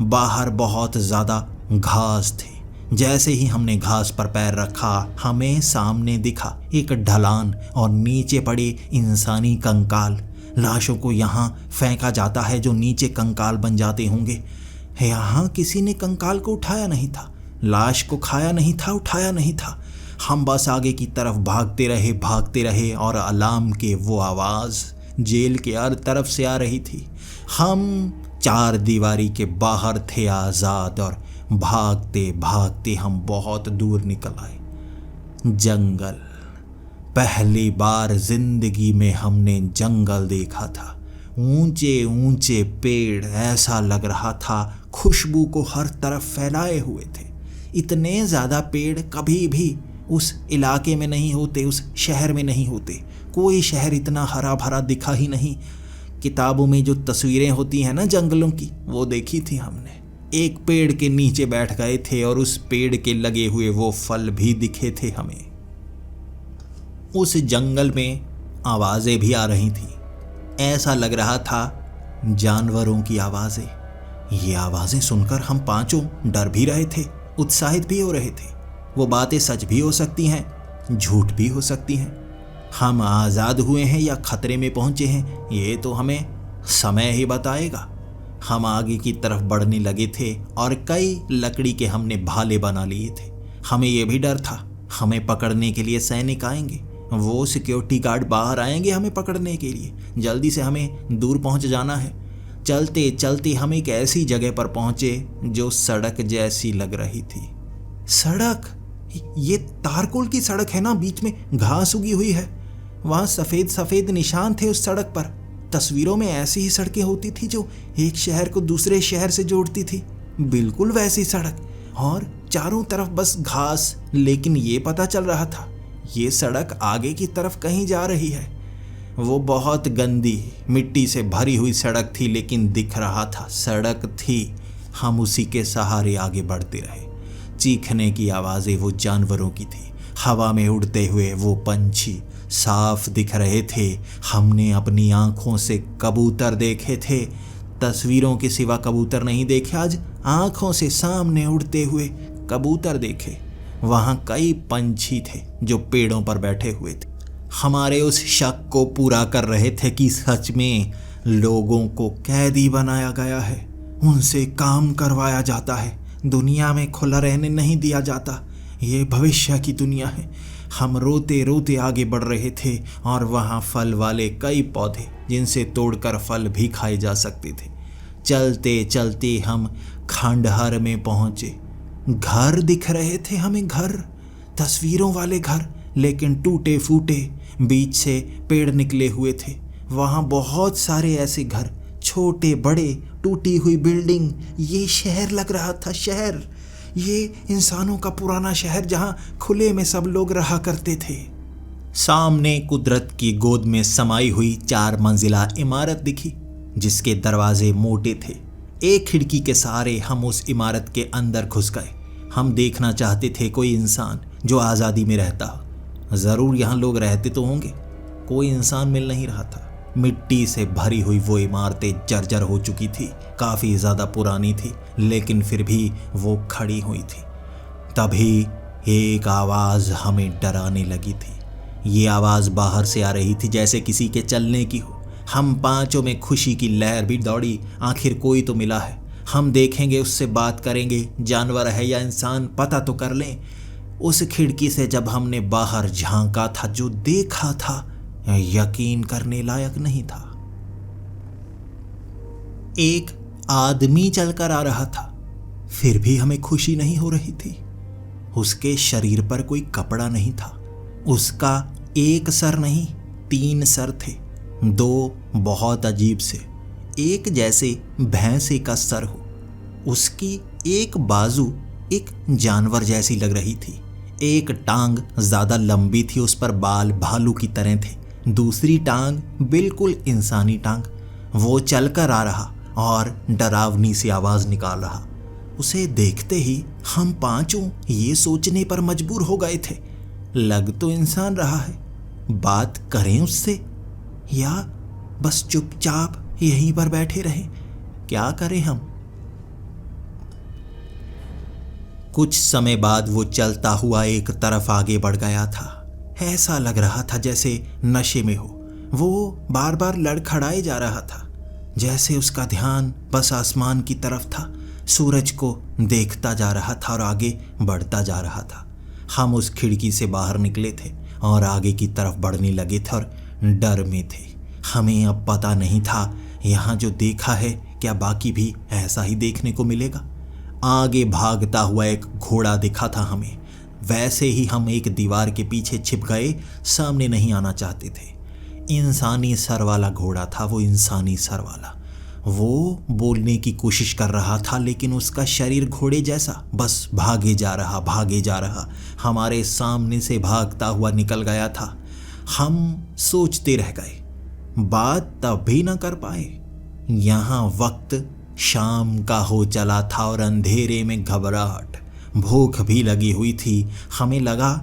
बाहर बहुत ज़्यादा घास थी। जैसे ही हमने घास पर पैर रखा, हमें सामने दिखा एक ढलान और नीचे पड़े इंसानी कंकाल। लाशों को यहाँ फेंका जाता है जो नीचे कंकाल बन जाते होंगे। यहाँ किसी ने कंकाल को उठाया नहीं था, लाश को खाया नहीं था, उठाया नहीं था। हम बस आगे की तरफ भागते रहे और अलार्म के वो आवाज़ जेल के हर तरफ से आ रही थी। हम 4 दीवारी के बाहर थे आज़ाद, और भागते भागते हम बहुत दूर निकल आए। जंगल, पहली बार जिंदगी में हमने जंगल देखा था। ऊंचे ऊंचे पेड़, ऐसा लग रहा था खुशबू को हर तरफ फैलाए हुए थे। इतने ज़्यादा पेड़ कभी भी उस इलाके में नहीं होते, उस शहर में नहीं होते। कोई शहर इतना हरा भरा दिखा ही नहीं। किताबों में जो तस्वीरें होती हैं ना जंगलों की, वो देखी थी हमने। एक पेड़ के नीचे बैठ गए थे और उस पेड़ के लगे हुए वो फल भी दिखे थे हमें। उस जंगल में आवाज़ें भी आ रही थी। ऐसा लग रहा था जानवरों की आवाज़ें। ये आवाज़ें सुनकर हम पांचों डर भी रहे थे, उत्साहित भी हो रहे थे। वो बातें सच भी हो सकती हैं, झूठ भी हो सकती हैं। हम आज़ाद हुए हैं या खतरे में पहुंचे हैं, ये तो हमें समय ही बताएगा। हम आगे की तरफ बढ़ने लगे थे और कई लकड़ी के हमने भाले बना लिए थे। हमें ये भी डर था हमें पकड़ने के लिए सैनिक आएंगे, वो सिक्योरिटी गार्ड बाहर आएंगे हमें पकड़ने के लिए। जल्दी से हमें दूर पहुंच जाना है। चलते चलते हम एक ऐसी जगह पर पहुंचे जो सड़क जैसी लग रही थी। सड़क, ये तारकोल की सड़क है ना, बीच में घास उगी हुई है। वहाँ सफ़ेद सफ़ेद निशान थे उस सड़क पर। तस्वीरों में ऐसी ही सड़कें होती थी जो एक शहर को दूसरे शहर से जोड़ती थी, बिल्कुल वैसी सड़क, और चारों तरफ बस घास। लेकिन ये पता चल रहा था ये सड़क आगे की तरफ कहीं जा रही है। वो बहुत गंदी मिट्टी से भरी हुई सड़क थी, लेकिन दिख रहा था सड़क थी। हम उसी के सहारे आगे बढ़ते रहे। चीखने की आवाज़ें वो जानवरों की थी। हवा में उड़ते हुए वो पंछी साफ दिख रहे थे। हमने अपनी आंखों से कबूतर देखे थे, तस्वीरों के सिवा कबूतर नहीं देखे, आज आंखों से सामने उड़ते हुए कबूतर देखे। वहां कई पंछी थे जो पेड़ों पर बैठे हुए थे, हमारे उस शक को पूरा कर रहे थे कि सच में लोगों को कैदी बनाया गया है, उनसे काम करवाया जाता है, दुनिया में खुला रहने नहीं दिया जाता। ये भविष्य की दुनिया है। हम रोते रोते आगे बढ़ रहे थे और वहाँ फल वाले कई पौधे जिनसे तोड़कर फल भी खाए जा सकते थे। चलते चलते हम खंडहर में पहुँचे। घर दिख रहे थे हमें, घर, तस्वीरों वाले घर, लेकिन टूटे फूटे, बीच से पेड़ निकले हुए थे। वहाँ बहुत सारे ऐसे घर, छोटे बड़े, टूटी हुई बिल्डिंग। ये शहर लग रहा था, शहर, ये इंसानों का पुराना शहर जहाँ खुले में सब लोग रहा करते थे। सामने कुदरत की गोद में समाई हुई 4 मंजिला इमारत दिखी जिसके दरवाजे मोटे थे। एक खिड़की के सहारे हम उस इमारत के अंदर घुस गए। हम देखना चाहते थे कोई इंसान जो आज़ादी में रहता हो। ज़रूर यहाँ लोग रहते तो होंगे, कोई इंसान मिल नहीं रहा था। मिट्टी से भरी हुई वो इमारतें जर्जर हो चुकी थी, काफ़ी ज़्यादा पुरानी थी, लेकिन फिर भी वो खड़ी हुई थी। तभी एक आवाज़ हमें डराने लगी थी। ये आवाज़ बाहर से आ रही थी, जैसे किसी के चलने की हो। हम पांचों में खुशी की लहर भी दौड़ी। आखिर कोई तो मिला है, हम देखेंगे, उससे बात करेंगे, जानवर है या इंसान पता तो कर लें। उस खिड़की से जब हमने बाहर झांका था, जो देखा था यकीन करने लायक नहीं था। एक आदमी चलकर आ रहा था, फिर भी हमें खुशी नहीं हो रही थी। उसके शरीर पर कोई कपड़ा नहीं था। उसका एक सर नहीं, 3 सर थे, 2 बहुत अजीब से, एक जैसे भैंसे का सर हो। उसकी एक बाजू एक जानवर जैसी लग रही थी। एक टांग ज्यादा लंबी थी, उस पर बाल भालू की तरह थे। दूसरी टांग बिल्कुल इंसानी टांग। वो चलकर आ रहा और डरावनी सी आवाज निकाल रहा। उसे देखते ही हम पांचों ये सोचने पर मजबूर हो गए थे, लग तो इंसान रहा है, बात करें उससे या बस चुपचाप यहीं पर बैठे रहें? क्या करें हम? कुछ समय बाद वो चलता हुआ एक तरफ आगे बढ़ गया था। ऐसा लग रहा था जैसे नशे में हो। वो बार बार लड़खड़ाए जा रहा था, जैसे उसका ध्यान बस आसमान की तरफ था। सूरज को देखता जा रहा था और आगे बढ़ता जा रहा था। हम उस खिड़की से बाहर निकले थे और आगे की तरफ बढ़ने लगे थे और डर में थे। हमें अब पता नहीं था यहाँ जो देखा है क्या बाकी भी ऐसा ही देखने को मिलेगा। आगे भागता हुआ एक घोड़ा दिखा था हमें। वैसे ही हम एक दीवार के पीछे छिप गए, सामने नहीं आना चाहते थे। इंसानी सर वाला घोड़ा था वो, इंसानी सर वाला। वो बोलने की कोशिश कर रहा था, लेकिन उसका शरीर घोड़े जैसा, बस भागे जा रहा, भागे जा रहा। हमारे सामने से भागता हुआ निकल गया था। हम सोचते रह गए, बात तब भी न कर पाए। यहाँ वक्त शाम का हो चला था और अंधेरे में घबराहट, भूख भी लगी हुई थी। हमें लगा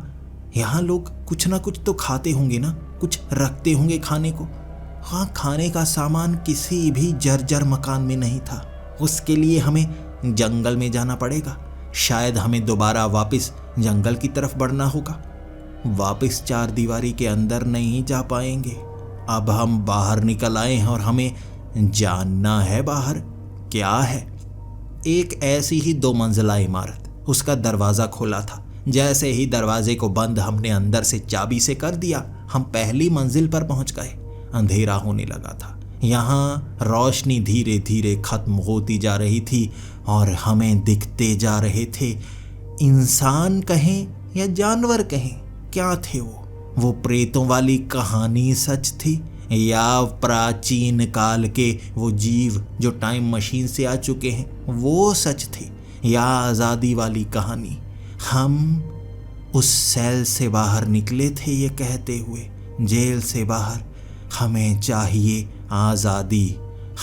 यहाँ लोग कुछ ना कुछ तो खाते होंगे ना, कुछ रखते होंगे खाने को। हाँ, खाने का सामान किसी भी जर्जर मकान में नहीं था। उसके लिए हमें जंगल में जाना पड़ेगा। शायद हमें दोबारा वापस जंगल की तरफ बढ़ना होगा। वापस 4 दीवारी के अंदर नहीं जा पाएंगे। अब हम बाहर निकल आए हैं और हमें जानना है बाहर क्या है। एक ऐसी ही 2 मंजिला इमारत, उसका दरवाज़ा खोला था। जैसे ही दरवाजे को बंद हमने अंदर से चाबी से कर दिया, हम पहली मंजिल पर पहुंच गए। अंधेरा होने लगा था। यहाँ रोशनी धीरे धीरे खत्म होती जा रही थी और हमें दिखते जा रहे थे। इंसान कहें या जानवर कहें, क्या थे वो प्रेतों वाली कहानी सच थी या प्राचीन काल के वो जीव जो टाइम मशीन से आ चुके हैं वो सच थे, या आज़ादी वाली कहानी। हम उस सेल से बाहर निकले थे ये कहते हुए, जेल से बाहर। हमें चाहिए आज़ादी,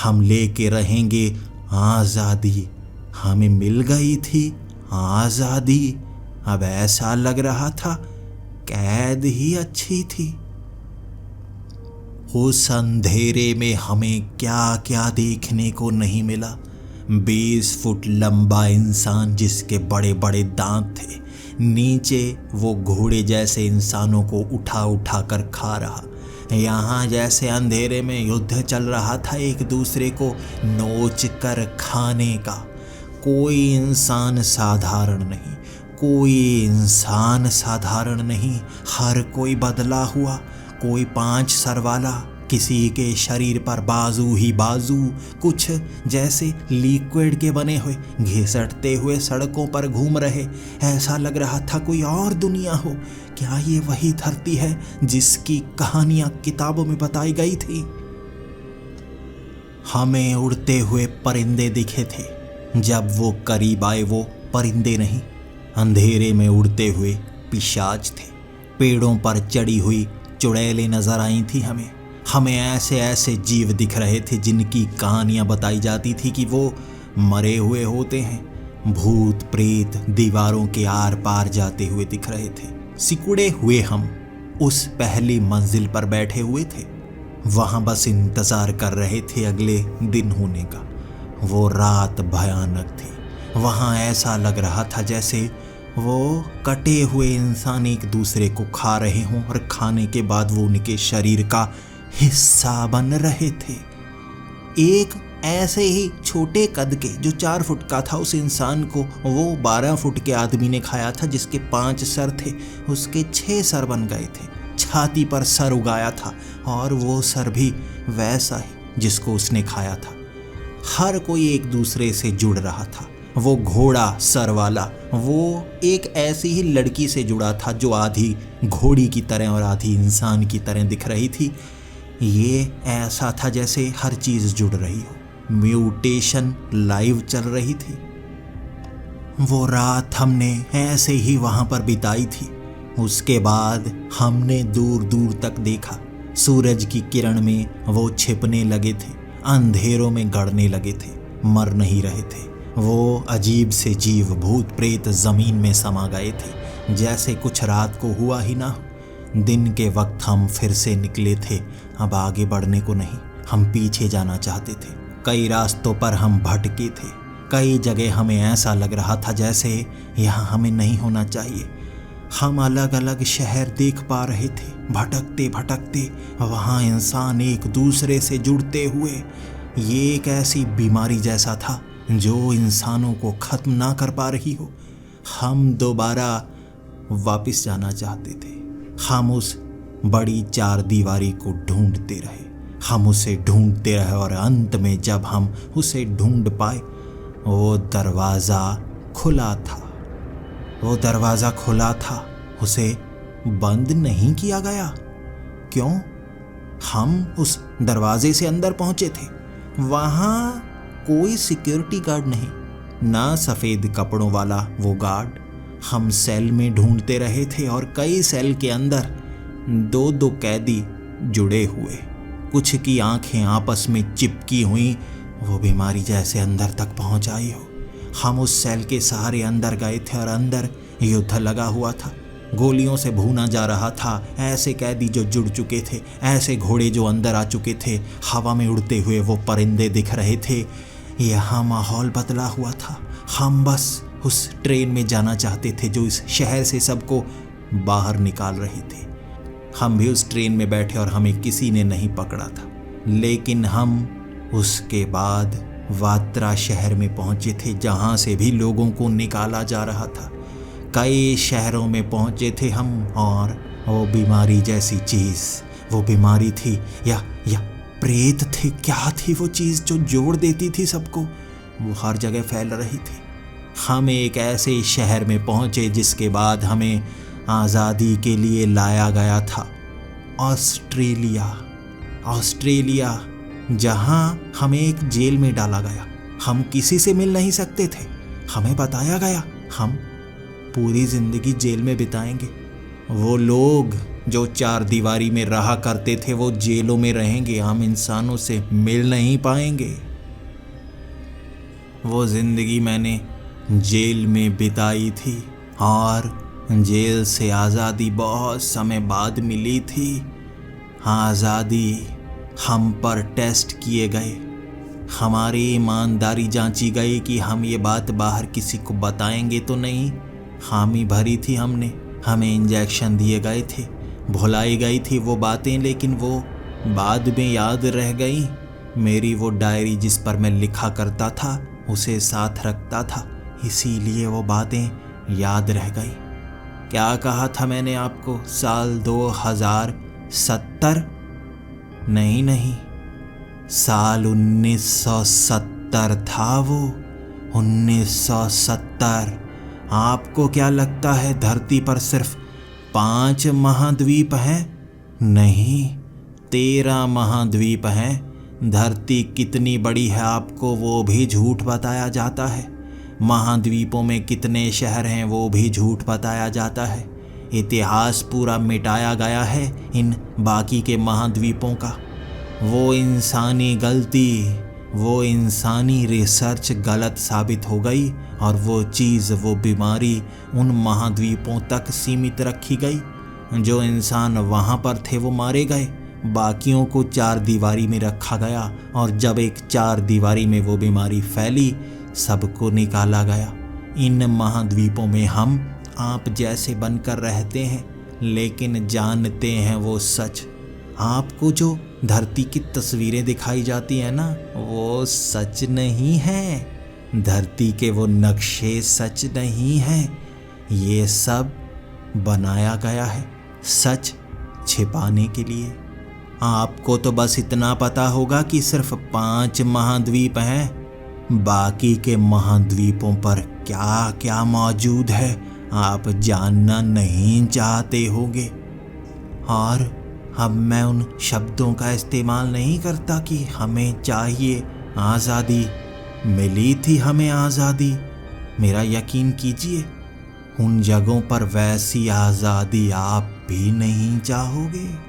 हम लेके रहेंगे आज़ादी। हमें मिल गई थी आज़ादी। अब ऐसा लग रहा था कैद ही अच्छी थी। उस अंधेरे में हमें क्या क्या देखने को नहीं मिला। 20 फुट लंबा इंसान जिसके बड़े बड़े दांत थे, नीचे वो घोड़े जैसे इंसानों को उठा उठा कर खा रहा। यहाँ जैसे अंधेरे में युद्ध चल रहा था एक दूसरे को नोच कर खाने का। कोई इंसान साधारण नहीं, कोई इंसान साधारण नहीं। हर कोई बदला हुआ, कोई 5 सर वाला, किसी के शरीर पर बाजू ही बाजू, कुछ जैसे लिक्विड के बने हुए घिसटते हुए सड़कों पर घूम रहे। ऐसा लग रहा था कोई और दुनिया हो। क्या ये वही धरती है जिसकी कहानियां किताबों में बताई गई थी? हमें उड़ते हुए परिंदे दिखे थे। जब वो करीब आए, वो परिंदे नहीं, अंधेरे में उड़ते हुए पिशाच थे। पेड़ों पर चढ़ी हुई चुड़ैलें नजर आई थी हमें ऐसे ऐसे जीव दिख रहे थे जिनकी कहानियां बताई जाती थी कि वो मरे हुए होते हैं। भूत प्रेत दीवारों के आर पार जाते हुए दिख रहे थे। सिकुड़े हुए हम उस पहली मंजिल पर बैठे हुए थे। वहां बस इंतजार कर रहे थे अगले दिन होने का। वो रात भयानक थी। वहां ऐसा लग रहा था जैसे वो कटे हुए इंसान एक दूसरे को खा रहे हों और खाने के बाद वो उनके शरीर का हिस्सा बन रहे थे। एक ऐसे ही छोटे कद के जो 4 फुट का था, उस इंसान को वो 12 फुट के आदमी ने खाया था जिसके 5 सर थे, उसके 6 सर बन गए थे। छाती पर सर उगाया था और वो सर भी वैसा ही जिसको उसने खाया था। हर कोई एक दूसरे से जुड़ रहा था। वो घोड़ा सर वाला, वो एक ऐसी ही लड़की से जुड़ा था जो आधी घोड़ी की तरह और आधी इंसान की तरह दिख रही थी। ये ऐसा था जैसे हर चीज जुड़ रही हो। म्यूटेशन लाइव चल रही थी। वो रात हमने ऐसे ही वहां पर बिताई थी। उसके बाद हमने दूर दूर तक देखा। सूरज की किरण में वो छिपने लगे थे, अंधेरों में गड़ने लगे थे, मर नहीं रहे थे। वो अजीब से जीव भूत प्रेत जमीन में समा गए थे, जैसे कुछ रात को हुआ ही ना हो। दिन के वक्त हम फिर से निकले थे। अब आगे बढ़ने को नहीं, हम पीछे जाना चाहते थे। कई रास्तों पर हम भटके थे। कई जगह हमें ऐसा लग रहा था जैसे यहाँ हमें नहीं होना चाहिए। हम अलग अलग शहर देख पा रहे थे। भटकते भटकते वहाँ इंसान एक दूसरे से जुड़ते हुए। ये एक ऐसी बीमारी जैसा था जो इंसानों को खत्म ना कर पा रही हो। हम दोबारा वापस जाना चाहते थे। हम उस बड़ी 4 दीवारी को ढूंढते रहे। हम उसे ढूंढते रहे और अंत में जब हम उसे ढूंढ पाए, वो दरवाज़ा खुला था। वो दरवाज़ा खुला था, उसे बंद नहीं किया गया। क्यों? हम उस दरवाजे से अंदर पहुंचे थे। वहाँ कोई सिक्योरिटी गार्ड नहीं, ना सफ़ेद कपड़ों वाला वो गार्ड। हम सेल में ढूंढते रहे थे और कई सेल के अंदर 2-2 कैदी जुड़े हुए। कुछ की आंखें आपस में चिपकी हुई, वो बीमारी जैसे अंदर तक पहुंच आई हो। हम उस सेल के सहारे अंदर गए थे और अंदर युद्ध लगा हुआ था। गोलियों से भूना जा रहा था। ऐसे कैदी जो जुड़ चुके थे, ऐसे घोड़े जो अंदर आ चुके थे, हवा में उड़ते हुए वो परिंदे दिख रहे थे। यहाँ माहौल बदला हुआ था। हम बस उस ट्रेन में जाना चाहते थे जो इस शहर से सबको बाहर निकाल रही थी। हम भी उस ट्रेन में बैठे और हमें किसी ने नहीं पकड़ा था। लेकिन हम उसके बाद वात्रा शहर में पहुंचे थे, जहां से भी लोगों को निकाला जा रहा था। कई शहरों में पहुंचे थे हम, और वो बीमारी जैसी चीज़, वो बीमारी थी या प्रेत थे, क्या थी वो चीज़ जो जोड़ देती थी सबको, वो हर जगह फैल रही थी। हम एक ऐसे शहर में पहुंचे जिसके बाद हमें आज़ादी के लिए लाया गया था, ऑस्ट्रेलिया, जहां हमें एक जेल में डाला गया। हम किसी से मिल नहीं सकते थे। हमें बताया गया हम पूरी जिंदगी जेल में बिताएंगे। वो लोग जो 4 दीवारी में रहा करते थे वो जेलों में रहेंगे, हम इंसानों से मिल नहीं पाएंगे। वो जिंदगी मैंने जेल में बिताई थी और जेल से आज़ादी बहुत समय बाद मिली थी। आज़ादी हम पर टेस्ट किए गए, हमारी ईमानदारी जांची गई कि हम ये बात बाहर किसी को बताएंगे तो नहीं। हामी भरी थी हमने, हमें इंजेक्शन दिए गए थे, भुलाई गई थी वो बातें, लेकिन वो बाद में याद रह गई। मेरी वो डायरी जिस पर मैं लिखा करता था उसे साथ रखता था, इसीलिए वो बातें याद रह गई। क्या कहा था मैंने आपको? साल 2070? नहीं, साल 1970 था वो, 1970। आपको क्या लगता है धरती पर सिर्फ 5 महाद्वीप हैं? नहीं, 13 महाद्वीप हैं। धरती कितनी बड़ी है आपको वो भी झूठ बताया जाता है। महाद्वीपों में कितने शहर हैं वो भी झूठ बताया जाता है। इतिहास पूरा मिटाया गया है इन बाकी के महाद्वीपों का। वो इंसानी गलती, वो इंसानी रिसर्च गलत साबित हो गई और वो चीज़, वो बीमारी उन महाद्वीपों तक सीमित रखी गई। जो इंसान वहाँ पर थे वो मारे गए, बाकियों को 4 दीवारी में रखा गया और जब एक 4 दीवारी में वो बीमारी फैली सबको निकाला गया। इन महाद्वीपों में हम आप जैसे बनकर रहते हैं, लेकिन जानते हैं वो सच। आपको जो धरती की तस्वीरें दिखाई जाती हैं ना, वो सच नहीं है। धरती के वो नक्शे सच नहीं हैं। ये सब बनाया गया है सच छिपाने के लिए। आपको तो बस इतना पता होगा कि सिर्फ 5 महाद्वीप हैं। बाकी के महाद्वीपों पर क्या क्या मौजूद है आप जानना नहीं चाहते होंगे। और अब मैं उन शब्दों का इस्तेमाल नहीं करता कि हमें चाहिए आज़ादी, मिली थी हमें आज़ादी। मेरा यकीन कीजिए, उन जगहों पर वैसी आज़ादी आप भी नहीं चाहोगे।